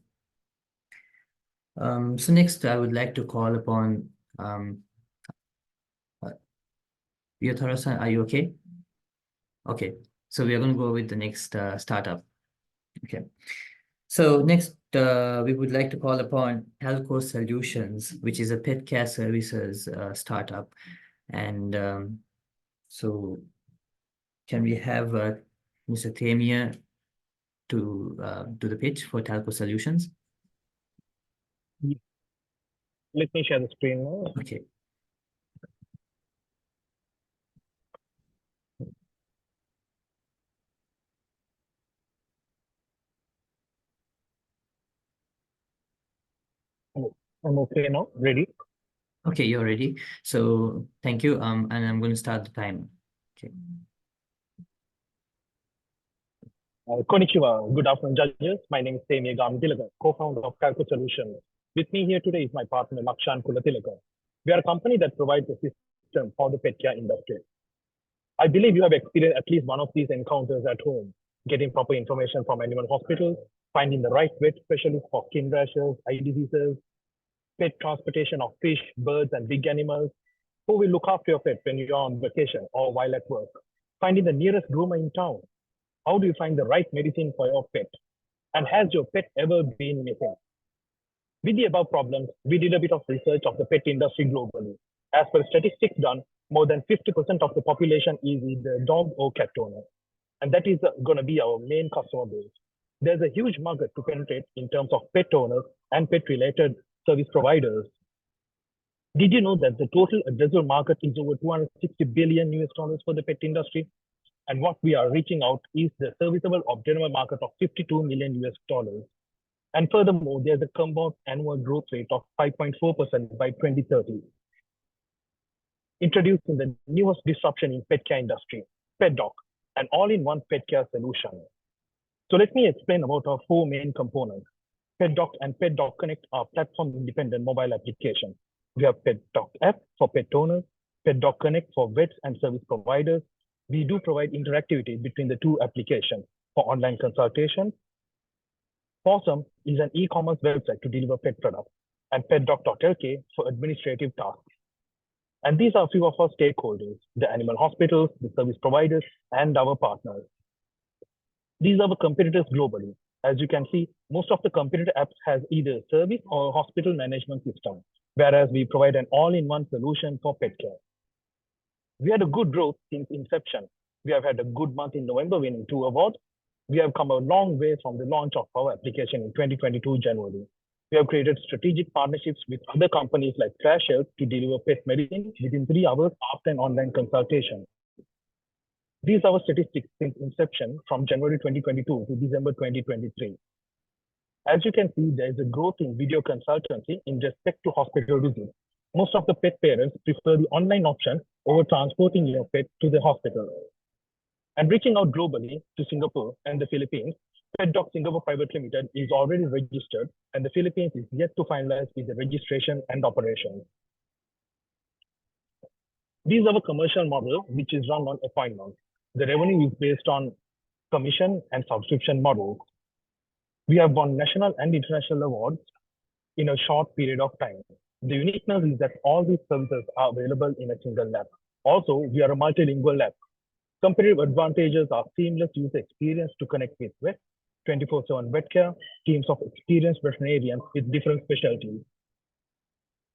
so next I would like to call upon Ryotaro-san. Are you okay? Okay, so we are going to go with the next startup. Okay, so next we would like to call upon Talco Solutions, which is a pet care services startup. And so can we have Mr. Tamir to do the pitch for Talco Solutions? Let me share the screen now. Okay. I'm okay now, ready. Okay, you're ready. So thank you. And I'm going to start the timer. Okay. Konnichiwa. Good afternoon, judges. My name is Tamir Tilaka, co-founder of Kakehashi Solutions. With me here today is my partner, Lakshan Kulatilaka. We are a company that provides a system for the pet care industry. I believe you have experienced at least one of these encounters at home, getting proper information from animal hospitals, finding the right vet specialist for skin rashes, eye diseases, pet transportation of fish, birds, and big animals, who will look after your pet when you are on vacation or while at work, finding the nearest groomer in town. How do you find the right medicine for your pet? And has your pet ever been missing? With the above problems, we did a bit of research of the pet industry globally. As per statistics done, more than 50% of the population is either dog or cat owner. And that is going to be our main customer base. There's a huge market to penetrate in terms of pet owners and pet-related service providers. Did you know that the total addressable market is over 260 billion US dollars for the pet industry? And what we are reaching out is the serviceable obtainable market of 52 million US dollars. And furthermore, there's a compound annual growth rate of 5.4% by 2030. Introducing the newest disruption in pet care industry, PetDoc, an all-in-one pet care solution. So let me explain about our four main components. PetDoc and PetDoc Connect are platform-independent mobile applications. We have PetDoc app for pet owners, PetDoc Connect for vets and service providers. We do provide interactivity between the two applications for online consultation. Possum is an e-commerce website to deliver pet products, and PetDoc.lk for administrative tasks. And these are a few of our stakeholders, the animal hospitals, the service providers, and our partners. These are the competitors globally. As you can see, most of the competitor apps has either a service or a hospital management system, whereas we provide an all-in-one solution for pet care. We had a good growth since inception. We have had a good month in November, winning 2 awards. We have come a long way from the launch of our application in 2022 January. We have created strategic partnerships with other companies like Crash Health to deliver pet medicine within 3 hours after an online consultation. These are our statistics since inception from January 2022 to December 2023. As you can see, there is a growth in video consultancy in respect to hospital visits. Most of the pet parents prefer the online option over transporting your pet to the hospital. And reaching out globally to Singapore and the Philippines, PetDoc Singapore Private Limited is already registered, and the Philippines is yet to finalize with the registration and operations. These are a commercial model which is run on appointment. The revenue is based on commission and subscription models. We have won national and international awards in a short period of time. The uniqueness is that all these services are available in a single lab. Also, we are a multilingual lab. Competitive advantages are seamless user experience to connect with vets, 24/7 vet care, teams of experienced veterinarians with different specialties.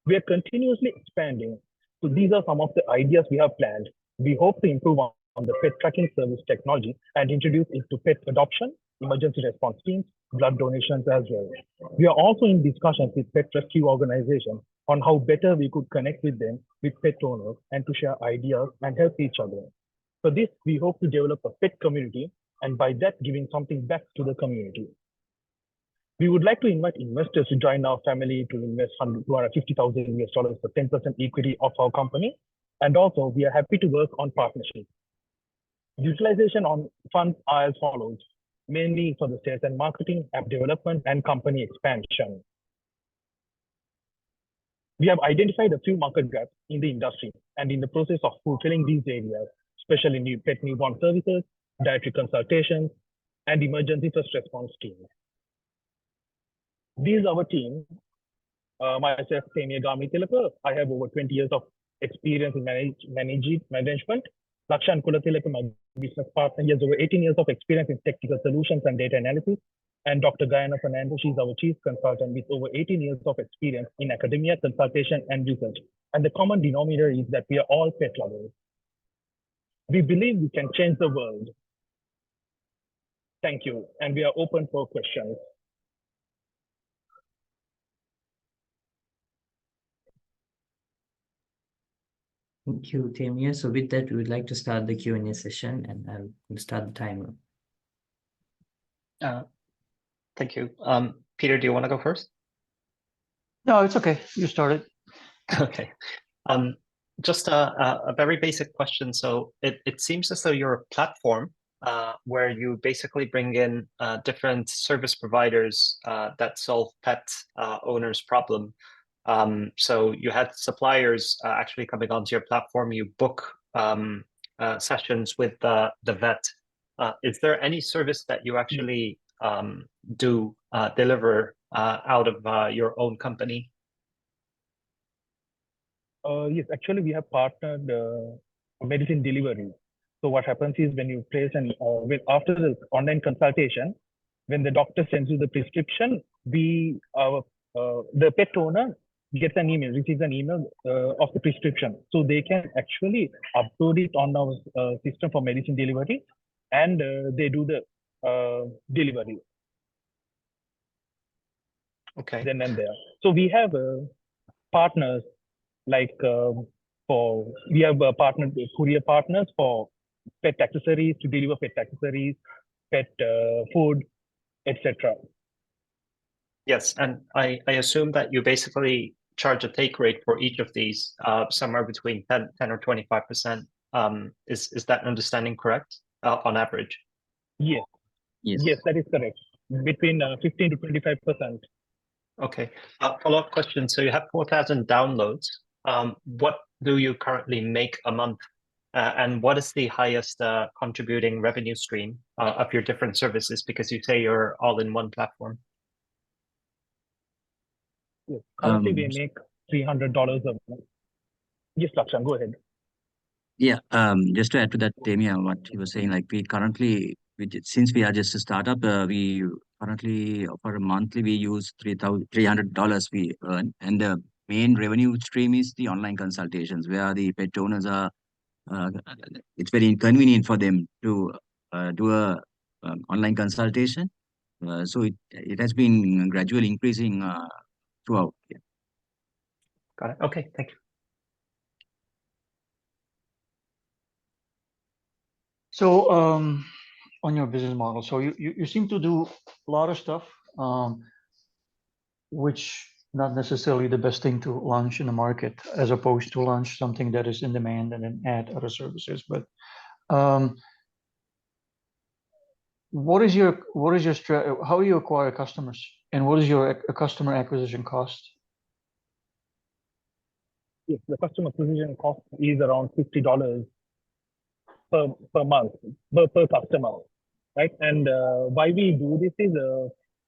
We are continuously expanding. So these are some of the ideas we have planned. We hope to improve on the pet tracking service technology and introduce it to pet adoption, emergency response teams, blood donations as well. We are also in discussions with pet rescue organizations on how better we could connect with them, with pet owners, and to share ideas and help each other. For this, we hope to develop a pet community, and by that, giving something back to the community. We would like to invite investors to join our family to invest $250,000 for 10% equity of our company. And also, we are happy to work on partnerships. Utilization on funds are as follows, mainly for the sales and marketing, app development, and company expansion. We have identified a few market gaps in the industry and in the process of fulfilling these areas, especially new pet newborn services, dietary consultations, and emergency first response teams. These are our team. Myself, Samia Tilaka. I have over 20 years of experience in management. Lakshan Kulatilaka, my business partner, he has over 18 years of experience in technical solutions and data analysis. And Dr. Gayana Fernando, she's our chief consultant with over 18 years of experience in academia, consultation, and research. And the common denominator is that we are all pet lovers. We believe we can change the world. Thank you. And we are open for questions. Thank you, Tamia. So with that, we would like to start the Q&A session, and I'll start the timer. Thank you. Peter, do you want to go first? No, it's okay. You started. Okay. Just a very basic question. So it seems as though you're a platform where you basically bring in different service providers that solve pet owners' problem. So you had suppliers actually coming onto your platform. You book sessions with the vet. Is there any service that you actually do deliver out of your own company? Yes, actually, we have partnered medicine delivery. So what happens is when you place after the online consultation, when the doctor sends you the prescription, the pet owner gets an email, receives an email of the prescription. So they can actually upload it on our system for medicine delivery, and they do the delivery. Okay. then and there. So we have partners like we have courier partners for pet accessories to deliver pet accessories, pet food, etc. Yes, and I assume that you basically charge a take rate for each of these, somewhere between 10 or 25%. Is that understanding correct, on average? Yes, Yes. yes, that is correct. Between 15 to 25%. Okay. Follow-up question. So you have 4,000 downloads. What do you currently make a month? And what is the highest contributing revenue stream of your different services? Because you say you're all in one platform. Yes. Currently, we Um, make $300 a month. Yes, Lakshan, go ahead. Yeah, just to add to that, Temia, what you were saying, like we currently, since we are just a startup, we currently for a monthly we use $300 we earn, and the main revenue stream is the online consultations, where the pet owners are. It's very inconvenient for them to do a online consultation, so it has been gradually increasing throughout. Yeah. Got it. Okay, thank you. So on your business model, so you seem to do a lot of stuff, which not necessarily the best thing to launch in the market, as opposed to launch something that is in demand and then add other services. But what is your how you acquire customers, and what is your customer acquisition cost? Yes, the customer acquisition cost is around $50 per month per customer, right? And why we do this is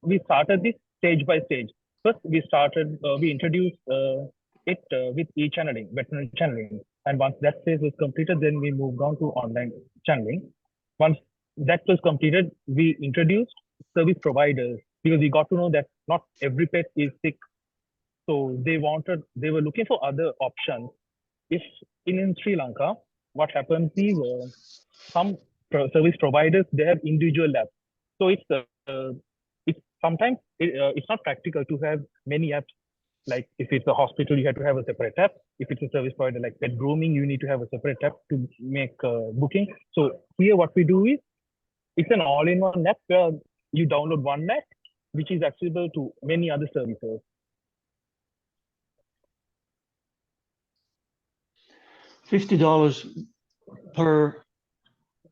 we started this stage by stage. First, we introduced it with e-channeling, veterinary channeling, and once that phase was completed, then we moved on to online channeling. Once that was completed, we introduced service providers because we got to know that not every pet is sick, so they were looking for other options. If in Sri Lanka, what happens is some service providers, they have individual apps. So it's sometimes it's not practical to have many apps. Like if it's a hospital, you have to have a separate app. If it's a service provider like pet grooming, you need to have a separate app to make booking. So here what we do is it's an all-in-one app where you download one app, which is accessible to many other services. $50 per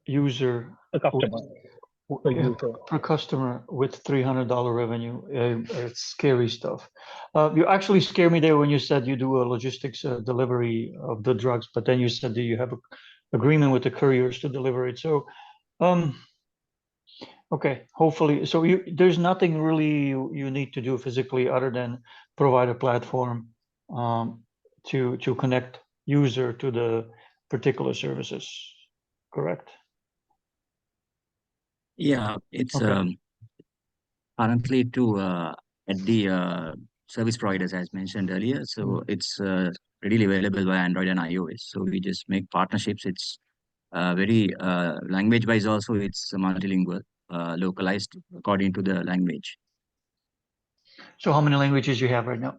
user, A customer. Per user. per customer with $300 revenue. It's scary stuff. You actually scared me there when you said you do a logistics delivery of the drugs, but then you said that you have an agreement with the couriers to deliver it. So, okay, hopefully, so there's nothing really you need to do physically other than provide a platform to connect user to the particular services, correct? Yeah, it's Okay. currently to at the service providers as mentioned earlier. So it's readily available by Android and iOS. So we just make partnerships. It's very language wise also it's multilingual, localized according to the language. So how many languages you have right now?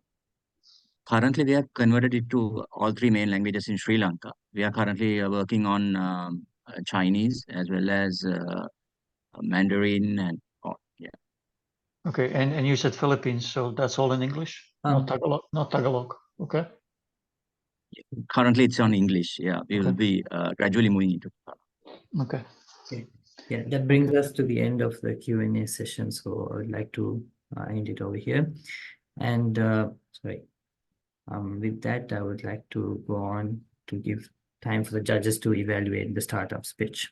Currently, we have converted it to all three main languages in Sri Lanka. We are currently working on Chinese as well as Mandarin and yeah. Okay, and you said Philippines, so that's all in English, not Tagalog, not Tagalog. Okay. Currently, it's on English. Yeah, we will be gradually moving into. Okay. Yeah, that brings us to the end of the Q&A session. So I would like to end it over here. And sorry, with that, I would like to go on to give time for the judges to evaluate the startup's pitch.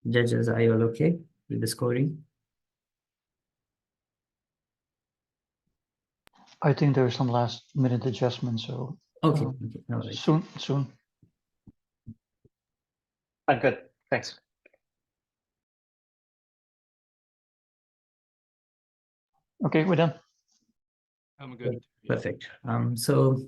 Judges, are you all okay with the scoring? I think there are some last minute adjustments, so Okay, um, okay, no worries. soon. I'm good. Thanks. Okay, we're done. I'm good. Perfect. So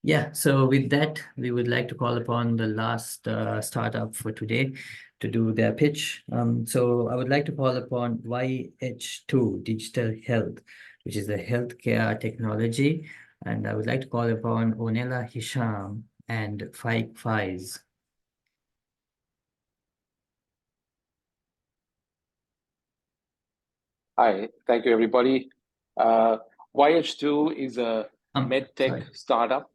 yeah, so with that, we would like to call upon the last startup for today to do their pitch. So I would like to call upon YH2 Digital Health, which is the healthcare technology. And I would like to call upon Onela Hisham and Faik Faiz. Hi, thank you, everybody. YH2 is a medtech Sorry. startup.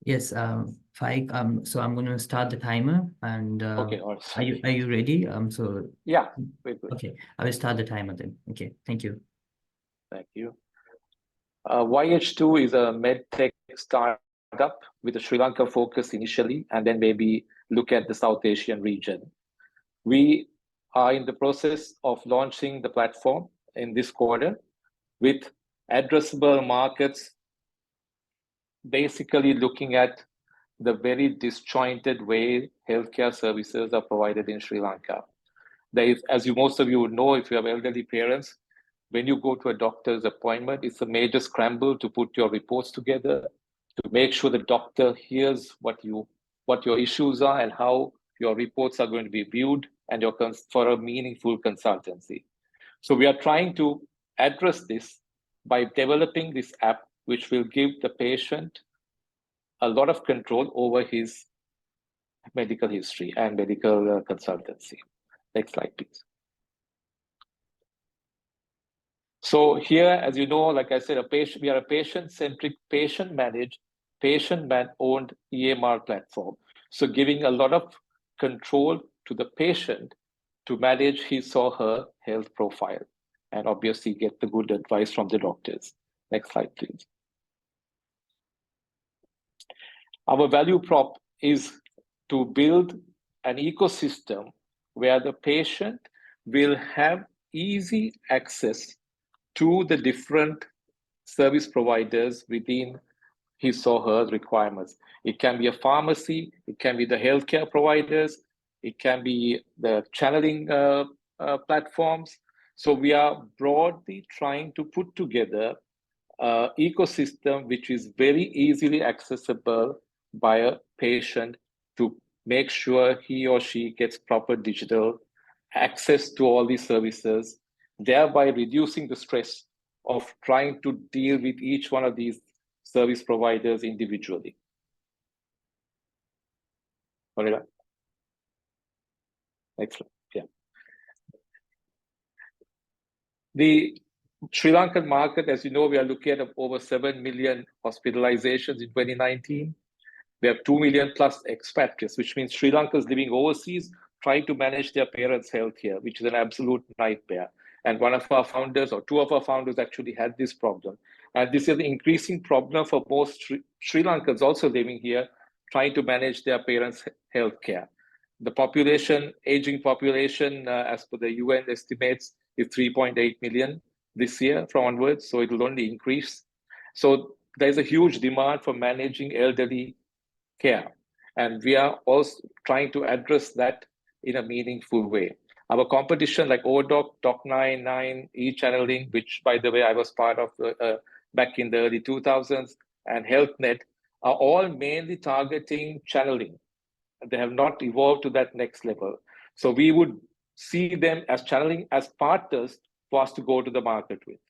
Yes, Faik, so I'm going to start the timer, and Okay, all right. are you ready? So Yeah, wait. okay, I will start the timer then. Okay, thank you. Thank you. YH2 is a medtech startup with a Sri Lanka focus initially, and then maybe look at the South Asian region. We are in the process of launching the platform in this quarter with addressable markets, basically looking at the very disjointed way healthcare services are provided in Sri Lanka. There is, as most of you would know, if you have elderly parents, when you go to a doctor's appointment, it's a major scramble to put your reports together, to make sure the doctor hears what your issues are and how your reports are going to be viewed, and for a meaningful consultancy. So we are trying to address this by developing this app, which will give the patient a lot of control over his medical history and medical consultancy. Next slide, please. So here, as you know, like I said, we are a patient-centric, patient-managed, patient-owned EMR platform. So giving a lot of control to the patient to manage his or her health profile, and obviously get the good advice from the doctors. Next slide, please. Our value prop is to build an ecosystem where the patient will have easy access to the different service providers within his or her requirements. It can be a pharmacy, it can be the healthcare providers, it can be the channeling platforms. So we are broadly trying to put together an ecosystem which is very easily accessible by a patient to make sure he or she gets proper digital access to all these services, thereby reducing the stress of trying to deal with each one of these service providers individually. Next slide. Yeah. The Sri Lankan market, as you know, we are looking at over 7 million hospitalizations in 2019. We have 2 million plus expatriates, which means Sri Lankans living overseas trying to manage their parents' health here, which is an absolute nightmare. And one of our founders, or two of our founders, actually had this problem. And this is an increasing problem for most Sri Lankans also living here, trying to manage their parents' health care. The population, aging population, as per the UN estimates, is 3.8 million this year from onwards, so it will only increase. So there's a huge demand for managing elderly care. And we are also trying to address that in a meaningful way. Our competition like ODoc, Doc99, e-channeling, which by the way, I was part of back in the early 2000s, and HealthNet are all mainly targeting channeling. They have not evolved to that next level. So we would see them as channeling as partners for us to go to the market with.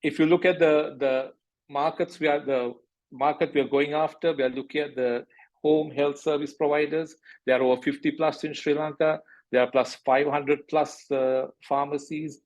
If you look at the markets, we are going after, we are looking at the home health service providers. There are over 50 plus in Sri Lanka. There are plus 500 plus pharmacies,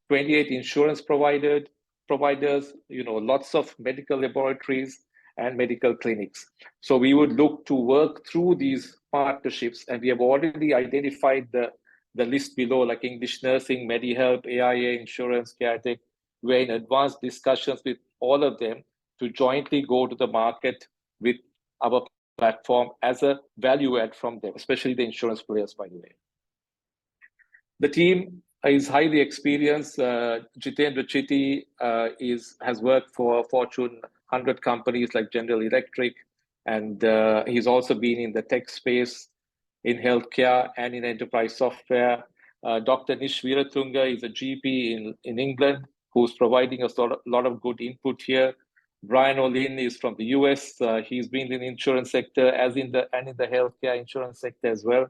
28 insurance providers, lots of medical laboratories and medical clinics. So we would look to work through these partnerships, and we have already identified the list below, like English Nursing, MediHelp, AIA, Insurance, CareTech. We're in advanced discussions with all of them to jointly go to the market with our platform as a value add from them, especially the insurance players, by the way. The team is highly experienced. Jitendra Chitti has worked for Fortune 100 companies like General Electric, and he's also been in the tech space, in healthcare and in enterprise software. Dr. Nish Veeratunga is a GP in England who's providing us a lot of good input here. Brian Olin is from the US. He's been in the insurance sector and in the healthcare insurance sector as well.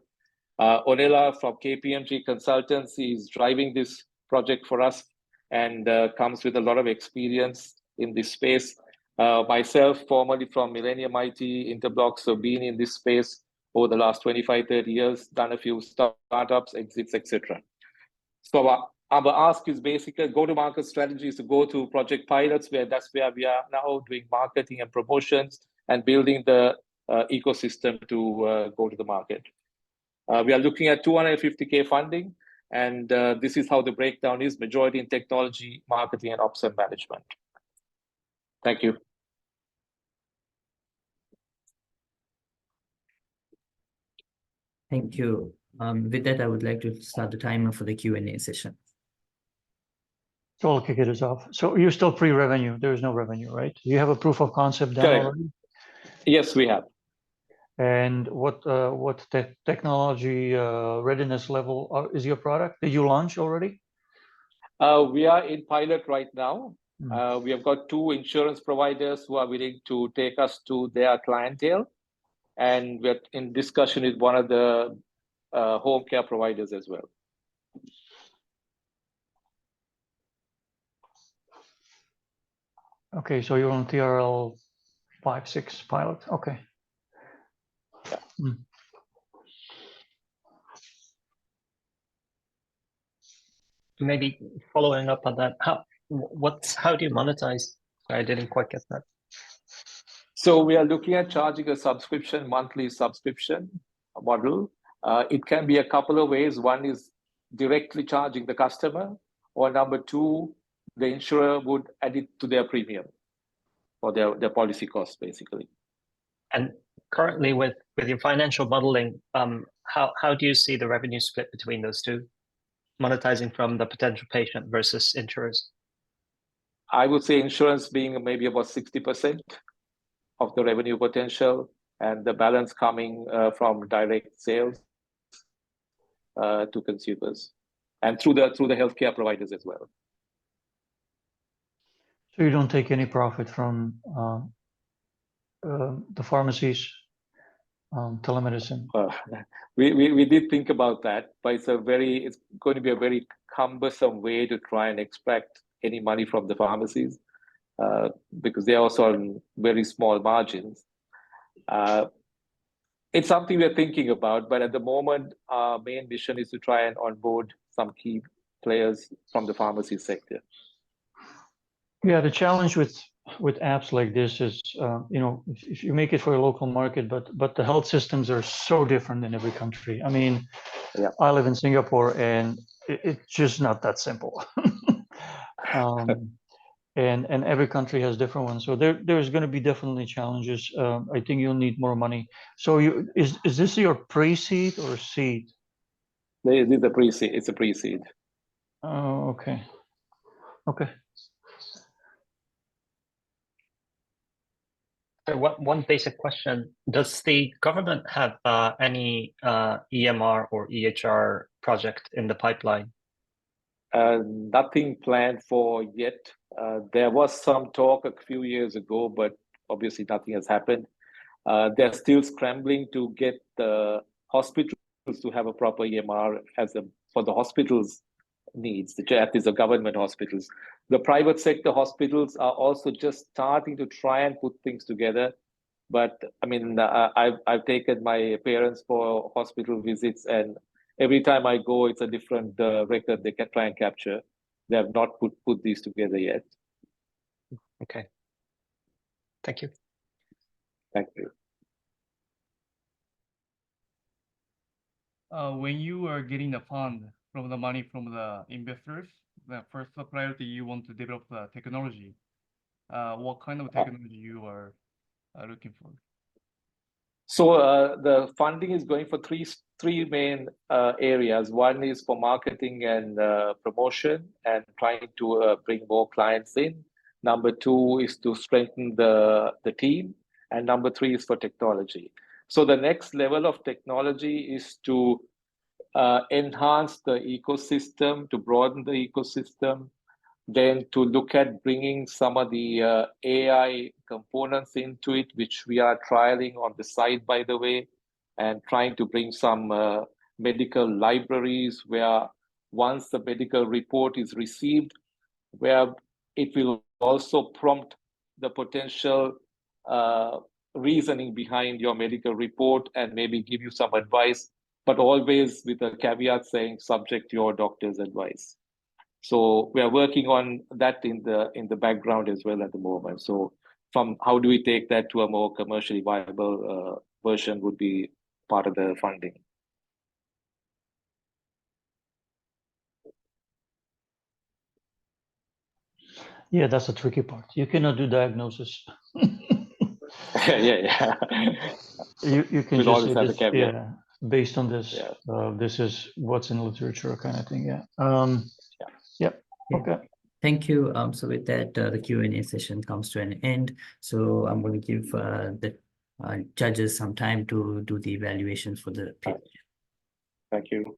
Onela from KPMG Consultants is driving this project for us and comes with a lot of experience in this space. Myself, formerly from Millennium IT, Interblocks, so been in this space over the last 25, 30 years, done a few startups, exits, etc. So our ask is basically go-to-market strategies to go to project pilots, that's where we are now doing marketing and promotions and building the ecosystem to go to the market. We are looking at 250K funding, and this is how the breakdown is: majority in technology, marketing, and ops and management. Thank you. Thank you. With that, I would like to start the timer for the Q&A session. So I'll kick it off. So you're still pre-revenue. There is no revenue, right? You have a proof of concept done Correct. already? Yes, we have. And what technology readiness level is your product? Did you launch already? We are in pilot right now. We have got 2 insurance providers who are willing to take us to their clientele, and we're in discussion with one of the home care providers as well. Okay, so you're on TRL 5-6 pilot. Okay. Yeah. Maybe following up on that, how do you monetize? I didn't quite get that. So we are looking at charging a monthly subscription model. It can be a couple of ways. One is directly charging the customer, or number 2, the insurer would add it to their premium or their policy cost, basically. And currently with your financial modeling, how do you see the revenue split between those two? Monetizing from the potential patient versus insurers? I would say insurance being maybe about 60% of the revenue potential, and the balance coming from direct sales to consumers and through the healthcare providers as well. So you don't take any profit from the pharmacies, telemedicine? We did think about that, but it's going to be a very cumbersome way to try and extract any money from the pharmacies because they're also on very small margins. It's something we're thinking about, but at the moment, our main mission is to try and onboard some key players from the pharmacy sector. Yeah, the challenge with apps like this is, if you make it for a local market, but the health systems are so different in every country. I mean, yeah. I live in Singapore, and it's just not that simple. And every country has different ones. So there's going to be definitely challenges. I think you'll need more money. So is this your pre-seed or seed? It's a pre-seed. It's a pre-seed. Oh, okay. Okay. One basic question: does the government have any EMR or EHR project in the pipeline? Nothing planned for yet. There was some talk a few years ago, but obviously nothing has happened. They're still scrambling to get the hospitals to have a proper EMR for the hospitals' needs, at least the government hospitals. The private sector hospitals are also just starting to try and put things together. But I mean, I've taken my parents for hospital visits, and every time I go, it's a different record they can try and capture. They have not put these together yet. Okay. Thank you. Thank you. When you are getting the fund from the money from the investors, the first priority you want to develop the technology. What kind of technology you are looking for? So the funding is going for three main areas. One is for marketing and promotion and trying to bring more clients in. Number two is to strengthen the team. And number three is for technology. So the next level of technology is to enhance the ecosystem, to broaden the ecosystem, then to look at bringing some of the AI components into it, which we are trialing on the side, by the way, and trying to bring some medical libraries where once the medical report is received, where it will also prompt the potential reasoning behind your medical report and maybe give you some advice, but always with a caveat saying subject to your doctor's advice. So we are working on that in the background as well at the moment. So from how do we take that to a more commercially viable version would be part of the funding. Yeah, that's the tricky part. You cannot do diagnosis. yeah. You can We'll just always say have this, the caveat. yeah, based on this, Yeah. this is what's in literature kind of thing. Yeah. Yeah. Okay. Thank you. So with that, the Q&A session comes to an end. So I'm going to give the judges some time to do the evaluation for the pitch. Thank you.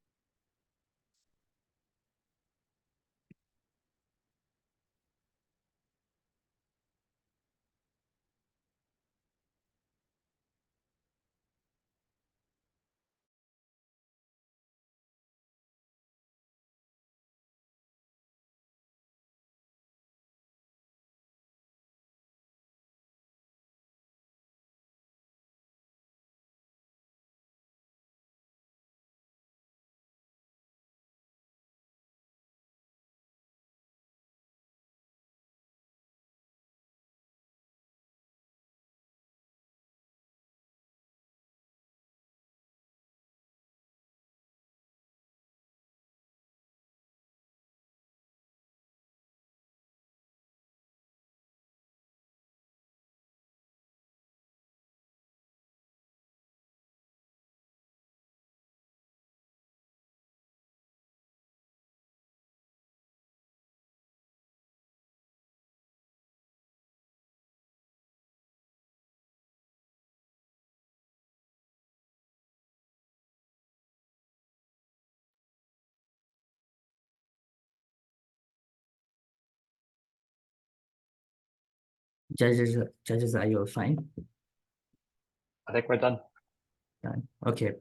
Judges, are you all fine? I think we're done. Done. Okay.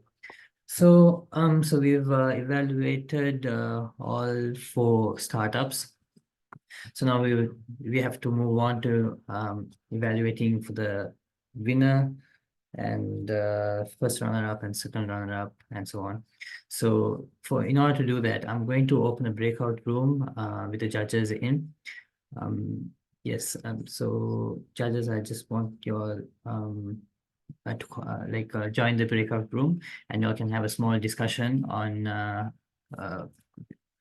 So so we've evaluated all 4 startups. So now we have to move on to evaluating for the winner and first runner-up and second runner-up and so on. So in order to do that, I'm going to open a breakout room with the judges in. Yes, so judges, I just want your to join the breakout room, and you can have a small discussion on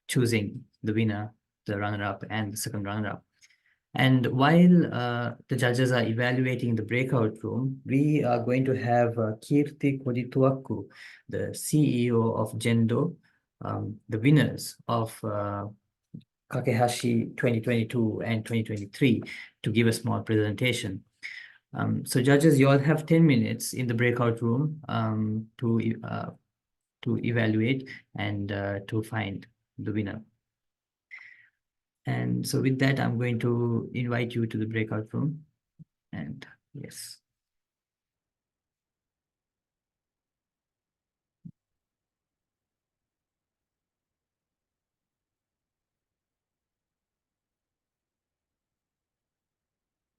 choosing the winner, the runner-up, and the second runner-up. And while the judges are evaluating the breakout room, we are going to have Kirti Kodituaku, the CEO of Gendo, the winners of Kakehashi 2022 and 2023, to give a small presentation. So judges, you all have 10 minutes in the breakout room to evaluate and to find the winner. And so with that, I'm going to invite you to the breakout room. And yes.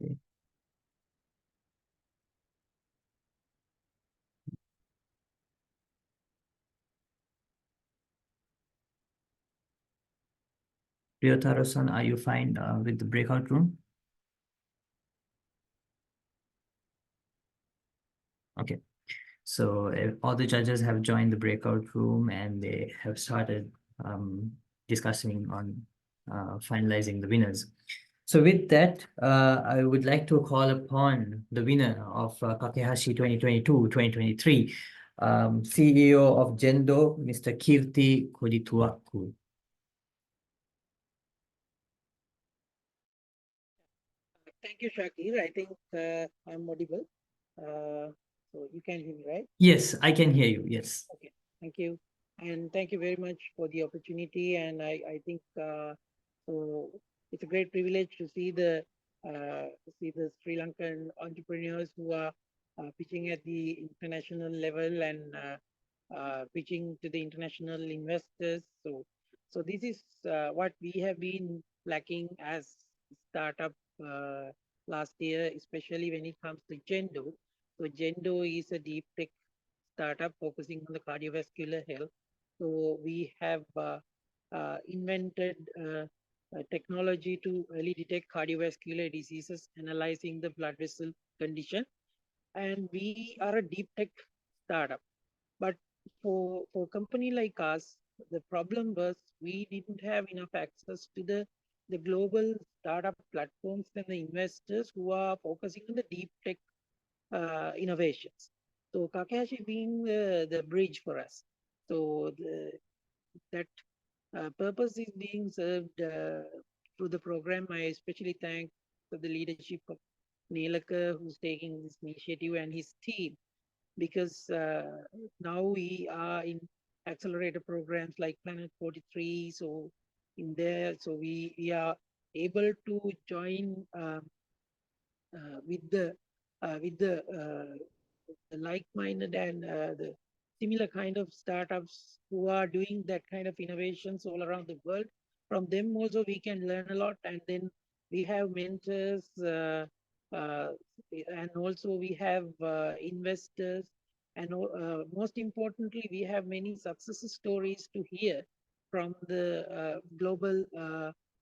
Okay. Ryotaro-san, are you fine with the breakout room? Okay. So all the judges have joined the breakout room and they have started discussing on finalizing the winners. So with that, I would like to call upon the winner of Kakehashi 2022-2023, CEO of Gendo, Mr. Kirti Kodituaku. Thank you, Shakir. I think I'm audible. So you can hear me, right? Yes, I can hear you. Yes. Okay. Thank you. And thank you very much for the opportunity. And I think so it's a great privilege to see the Sri Lankan entrepreneurs who are pitching at the international level and pitching to the international investors. So this is what we have been lacking as startup last year, especially when it comes to Gendo. So Gendo is a deep tech startup focusing on the cardiovascular health. So we have invented technology to early detect cardiovascular diseases, analyzing the blood vessel condition. And we are a deep tech startup. But for a company like us, the problem was we didn't have enough access to the global startup platforms and the investors who are focusing on the deep tech innovations. So Kakehashi being the bridge for us. So that purpose is being served through the program. I especially thank the leadership of Nelaka, who's taking this initiative, and his team, because now we are in accelerator programs like Planet 43. So in there, so we are able to join with the like-minded and the similar kind of startups who are doing that kind of innovations all around the world. From them also we can learn a lot, and then we have mentors and also we have investors, and most importantly we have many success stories to hear from the global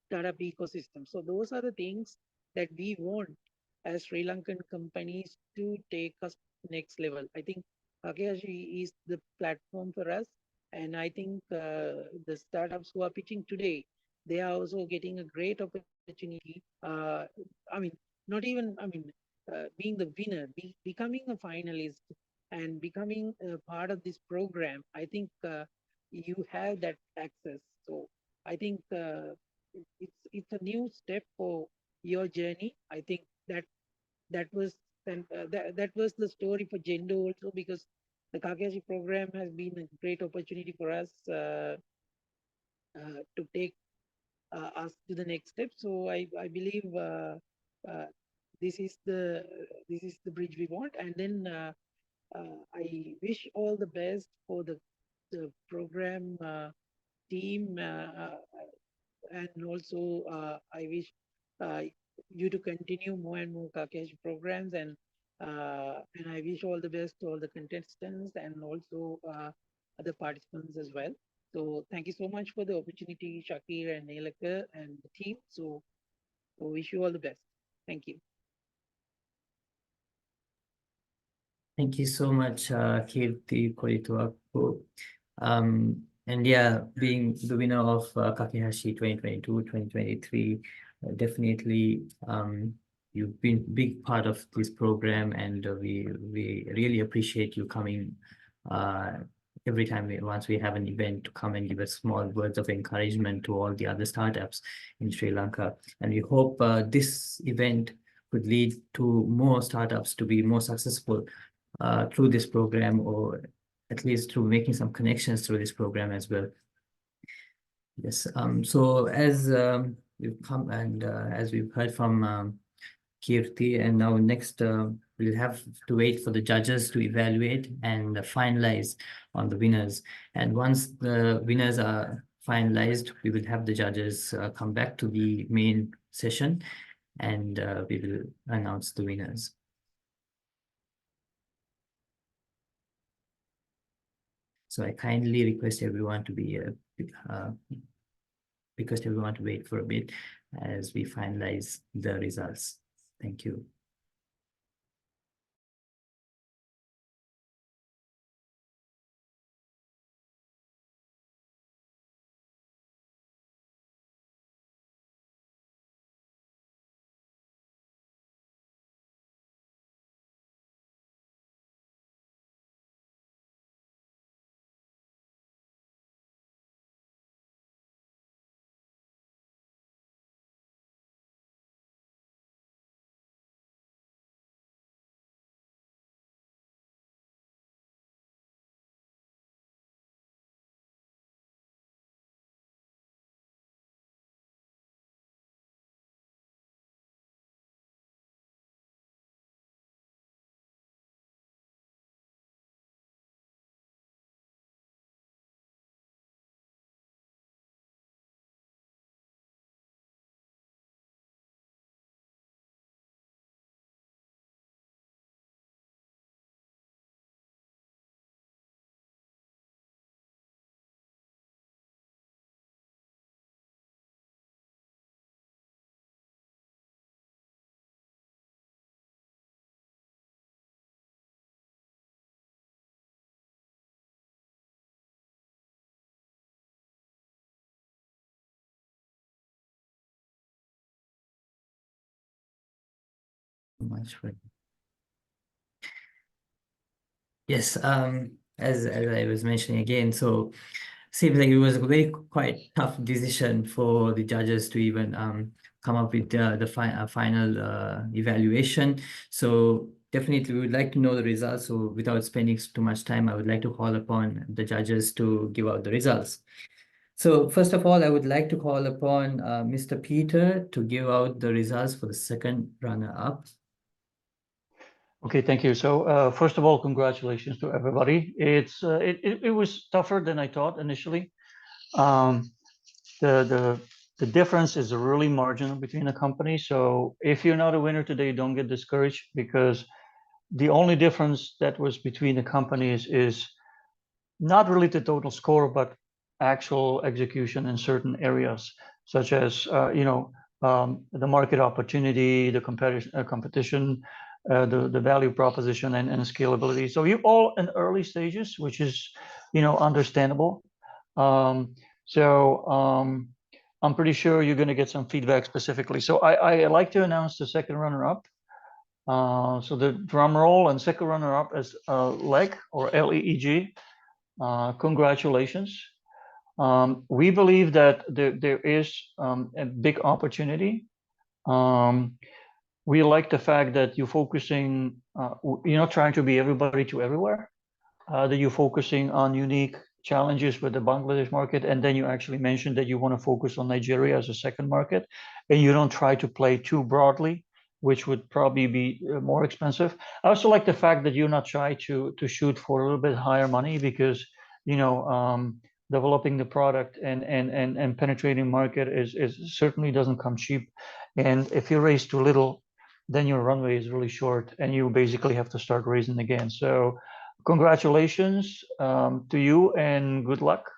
startup ecosystem. So those are the things that we want as Sri Lankan companies to take us next level. I think Kakehashi is the platform for us, and I think the startups who are pitching today, they are also getting a great opportunity. I mean, not even, I mean, being the winner, becoming a finalist and becoming a part of this program, I think you have that access. So I think it's a new step for your journey. I think that was that was the story for Gendo also, because the Kakehashi program has been a great opportunity for us to take us to the next step. So I believe this is the bridge we want, and then I wish all the best for the program team, and also I wish you to continue more and more Kakehashi programs, and I wish all the best to all the contestants and also other participants as well. So thank you so much for the opportunity, Shakir and Nelaka and the team. So wish you all the best. Thank you. Thank you so much, Kirti Kodituaku. And yeah, being the winner of Kakehashi 2022-2023, definitely you've been a big part of this program, and we really appreciate you coming every time once we have an event, to come and give us small words of encouragement to all the other startups in Sri Lanka. And we hope this event could lead to more startups to be more successful through this program, or at least through making some connections through this program as well. Yes. So as we've come and as we've heard from Kirti, and now next we'll have to wait for the judges to evaluate and finalize on the winners. And once the winners are finalized, we will have the judges come back to the main session, and we will announce the winners. So I kindly request everyone to be wait for a bit as we finalize the results. Thank you. Much for yes, as I was mentioning again, so seems like it was a very quite tough decision for the judges to even come up with the final evaluation. So definitely we would like to know the results. So without spending too much time, I would like to call upon the judges to give out the results. So first of all, I would like to call upon Mr. Peter to give out the results for the second runner-up. Okay, thank you. So first of all, congratulations to everybody. It was tougher than I thought initially. Um, the difference is really marginal between the companies. So if you're not a winner today, don't get discouraged, because the only difference that was between the companies is not really the total score, but actual execution in certain areas, such as the market opportunity, the competition, the value proposition, and scalability. So you're all in early stages, which is understandable. I'm pretty sure you're going to get some feedback specifically. So I like to announce the second runner-up. So the drum roll, and second runner-up is LEG, or LEEG. Congratulations. We believe that there is a big opportunity. We like the fact that you're focusing, you're not trying to be everybody to everywhere, that you're focusing on unique challenges with the Bangladesh market, and then you actually mentioned that you want to focus on Nigeria as a second market, and you don't try to play too broadly, which would probably be more expensive. I also like the fact that you're not shy to shoot for a little bit higher money, because developing the product and penetrating market is certainly doesn't come cheap. And if you raise too little, then your runway is really short, and you basically have to start raising again. So congratulations to you, and good luck.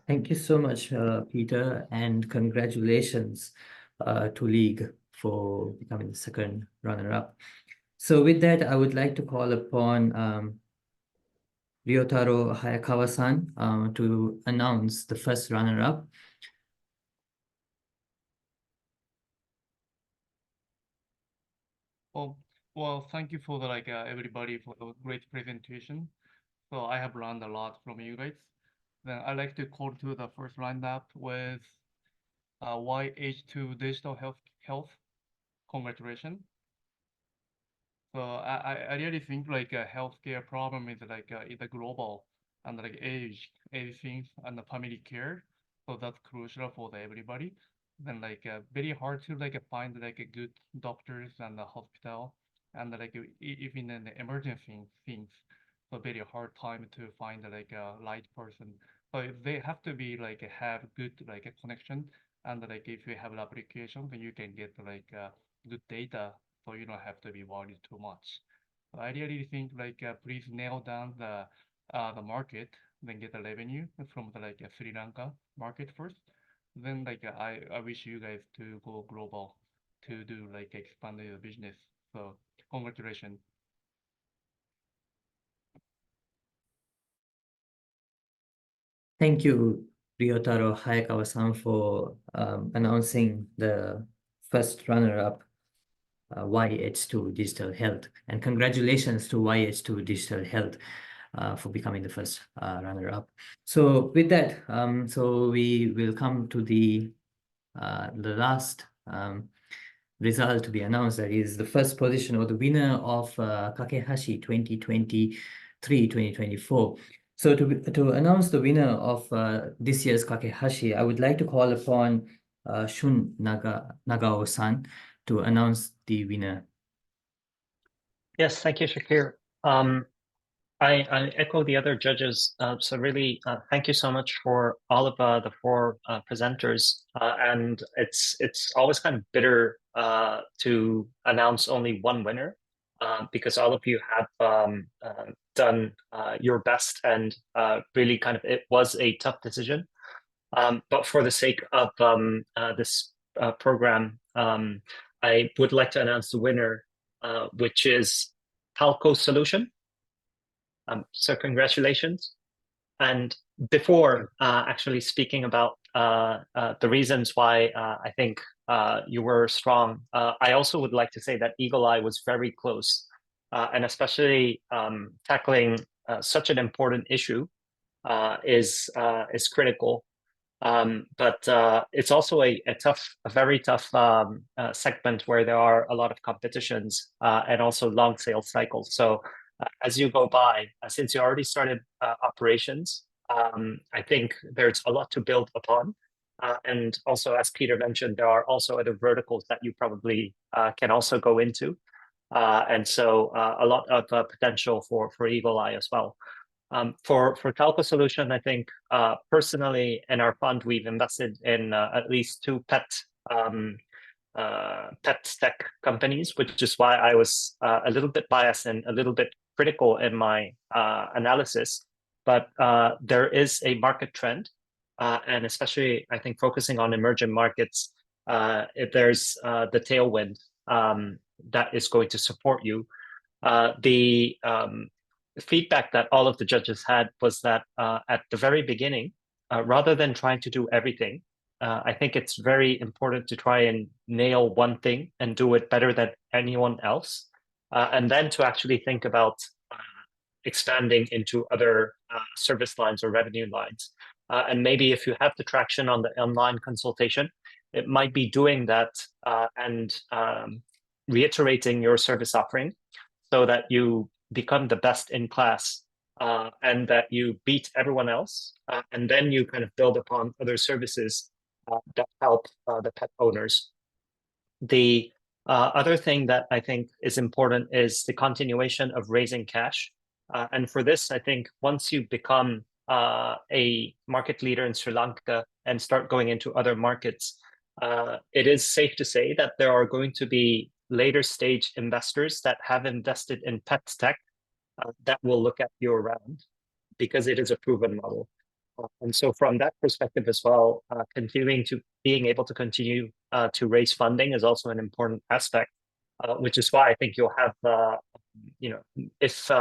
Thank you so much, Peter, and congratulations to League for becoming the second runner-up. So with that, I would like to call upon Ryotaro Hayakawa-san to announce the first runner-up. Well, thank you for everybody for the great presentation. So I have learned a lot from you guys. Then I like to call to the first lineup with YH2 Digital Health. Congratulations. So I really think a healthcare problem is it's global, and age things and the family care. So that's crucial for everybody. Then very hard to find a good doctors and the hospital, and even in the emergency things. So very hard time to find a right person. So they have to be have good a connection, and if you have an application, then you can get good data, so you don't have to be worried too much. I really think please nail down the market, then get the revenue from the Sri Lanka market first. Then I wish you guys to go global to do expand your business. So congratulations. Thank you, Ryotaro Hayakawa-san, for announcing the first runner-up, YH2 Digital Health. And congratulations to YH2 Digital Health for becoming the first runner-up. So with that, so we will come to the last result to be announced. That is the first position, or the winner of Kakehashi 2023-2024. So to announce the winner of this year's Kakehashi, I would like to call upon Shun Nagao-san to announce the winner. Yes, thank you, Shakir. I echo the other judges. So really, thank you so much for all of the four presenters. And it's always kind of bitter to announce only one winner, because all of you have done your best, and really it was a tough decision. But for the sake of this program, I would like to announce the winner, which is Palco Solution. So congratulations. And before actually speaking about the reasons why I think you were strong. I also would like to say that Eagle Eye was very close, and especially tackling such an important issue is critical. But it's also a very tough segment where there are a lot of competitions and also long sales cycles. So as you go by, since you already started operations, I think there's a lot to build upon. And also, as Peter mentioned, there are also other verticals that you probably can also go into. And so a lot of potential for Eagle Eye as well. For Calco Solution, I think personally in our fund, we've invested in at least 2 pet tech companies, which is why I was a little bit biased and a little bit critical in my analysis. But there is a market trend, and especially I think focusing on emerging markets, if there's the tailwind that is going to support you. The feedback that all of the judges had was that at the very beginning, rather than trying to do everything, I think it's very important to try and nail one thing and do it better than anyone else, and then to actually think about expanding into other service lines or revenue lines. And maybe if you have the traction on the online consultation, it might be doing that and reiterating your service offering so that you become the best in class and that you beat everyone else. And then you kind of build upon other services that help the pet owners. The other thing that I think is important is the continuation of raising cash. And for this, I think once you become a market leader in Sri Lanka and start going into other markets, it is safe to say that there are going to be later stage investors that have invested in pet tech that will look at you around because it is a proven model. And so from that perspective as well, being able to continue to raise funding is also an important aspect, which is why I think you'll have, if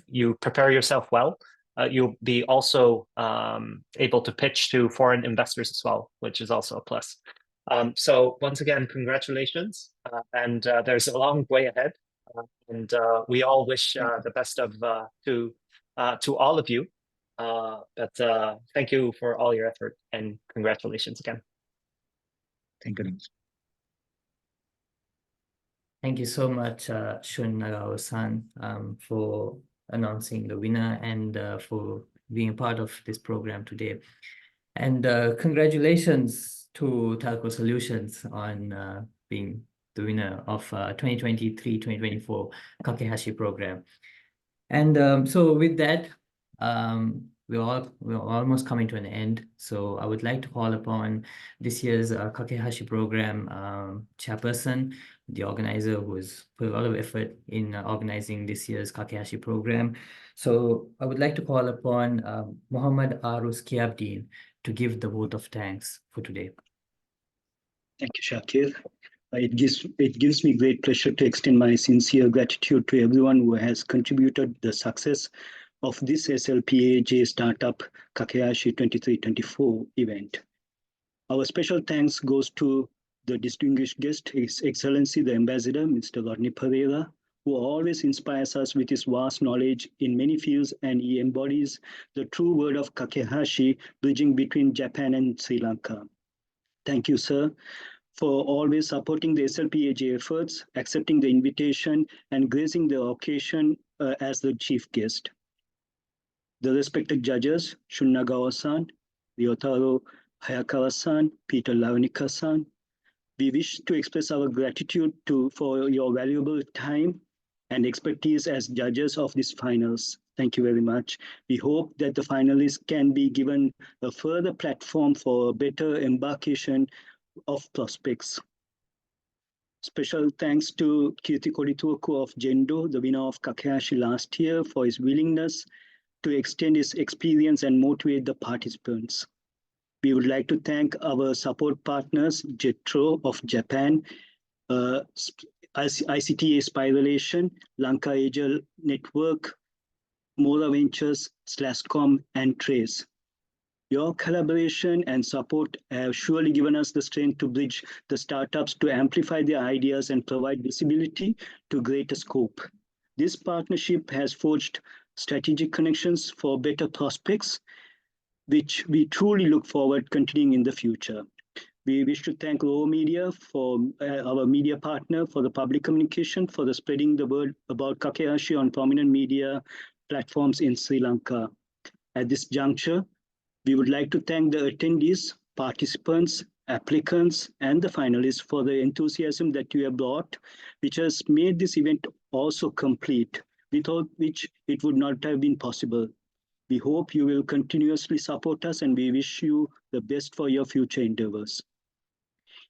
you prepare yourself well, you'll be also able to pitch to foreign investors as well, which is also a plus. So once again, congratulations. And there's a long way ahead. And we all wish the best of to all of you. But thank you for all your effort and congratulations again. Thank you. Thank you so much, Shun Nagao-san, for announcing the winner and for being a part of this program today. And congratulations to Calco Solutions on being the winner of 2023-2024 Kakehashi program. And so with that, we're almost coming to an end. So I would like to call upon this year's Kakehashi program chairperson, the organizer who has put a lot of effort in organizing this year's Kakehashi program. So I would like to call upon Muhammad Arus Kiabdin to give the vote of thanks for today. Thank you, Shakir. It gives me great pleasure to extend my sincere gratitude to everyone who has contributed to the success of this SLPAJ Startup Kakehashi 23-24 event. Our special thanks goes to the distinguished guest, His Excellency the Ambassador, Mr. Rodney Pereira, who always inspires us with his vast knowledge in many fields, and he embodies the true word of Kakehashi, bridging between Japan and Sri Lanka. Thank you, sir, for always supporting the SLPAJ efforts, accepting the invitation, and gracing the occasion as the chief guest. The respected judges, Shun Nagao-san, Ryotaro Hayakawa-san, Peter Launika-san, we wish to express our gratitude for your valuable time and expertise as judges of these finals. Thank you very much. We hope that the finalists can be given a further platform for better embarkation of prospects. Special thanks to Kirti Korituoku of Jendo, the winner of Kakehashi last year, for his willingness to extend his experience and motivate the participants. We would like to thank our support partners, JETRO of Japan, ICTA Spiralation, Lanka Angel Network, Mora Ventures, /Com, and Trace. Your collaboration and support have surely given us the strength to bridge the startups to amplify their ideas and provide visibility to greater scope. This partnership has forged strategic connections for better prospects, which we truly look forward continuing in the future. We wish to thank Raw Media, for our media partner, for the public communication, for the spreading the word about Kakehashi on prominent media platforms in Sri Lanka. At this juncture, we would like to thank the attendees, participants, applicants, and the finalists for the enthusiasm that you have brought, which has made this event also complete, without which it would not have been possible. We hope you will continuously support us, and we wish you the best for your future endeavors.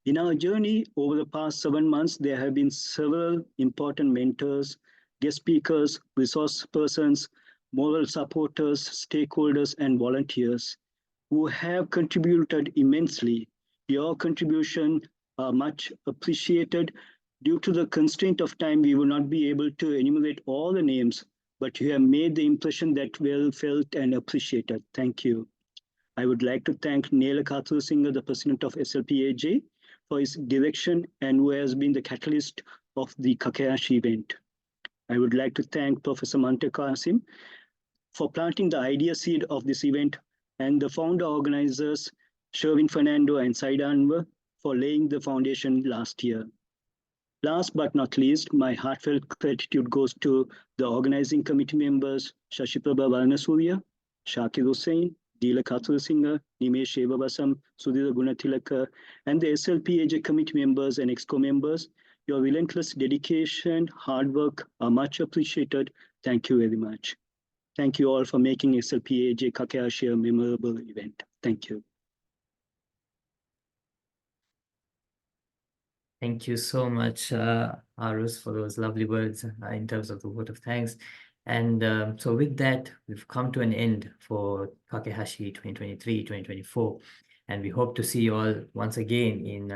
In our journey over the past 7 months, there have been several important mentors, guest speakers, resource persons, moral supporters, stakeholders, and volunteers who have contributed immensely. Your contribution are much appreciated. Due to the constraint of time, we will not be able to enumerate all the names, but you have made the impression that well felt and appreciated. Thank you. I would like to thank Nela Kathusinga, the president of SLPAJ, for his direction and who has been the catalyst of the Kakehashi event. I would like to thank Professor Mante Kasim for planting the idea seed of this event, and the founder organizers, Sherwin Fernando and Saida Anwar, for laying the foundation last year. Last but not least, my heartfelt gratitude goes to the organizing committee members, Shashiprabha Varanasuria, Shakir Hussain, Deela Kathusinga, Nimesh Evabasam, Sudhira Gunathilaka, and the SLPAJ committee members and EXCO members. Your relentless dedication, hard work are much appreciated. Thank you very much. Thank you all for making SLPAJ Kakehashi a memorable event. Thank you. Thank you so much, Arus, for those lovely words in terms of the vote of thanks. And so with that, we've come to an end for Kakehashi 2023-2024. And we hope to see you all once again in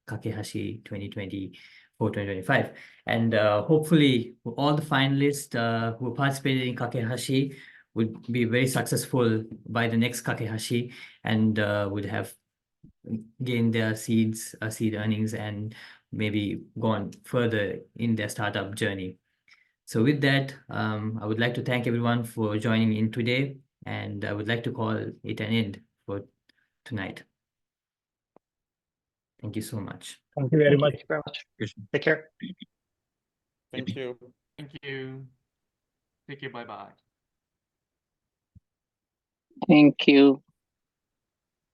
Kakehashi 2024-2025. And hopefully all the finalists who participated in Kakehashi would be very successful by the next Kakehashi and would have gained their seed earnings and maybe gone further in their startup journey. So with that, I would like to thank everyone for joining in today, and I would like to call it an end for tonight. Thank you so much. Thank you very much. Thank you very much. Take care. Thank you. Thank you. Take care. Bye-bye. Thank you.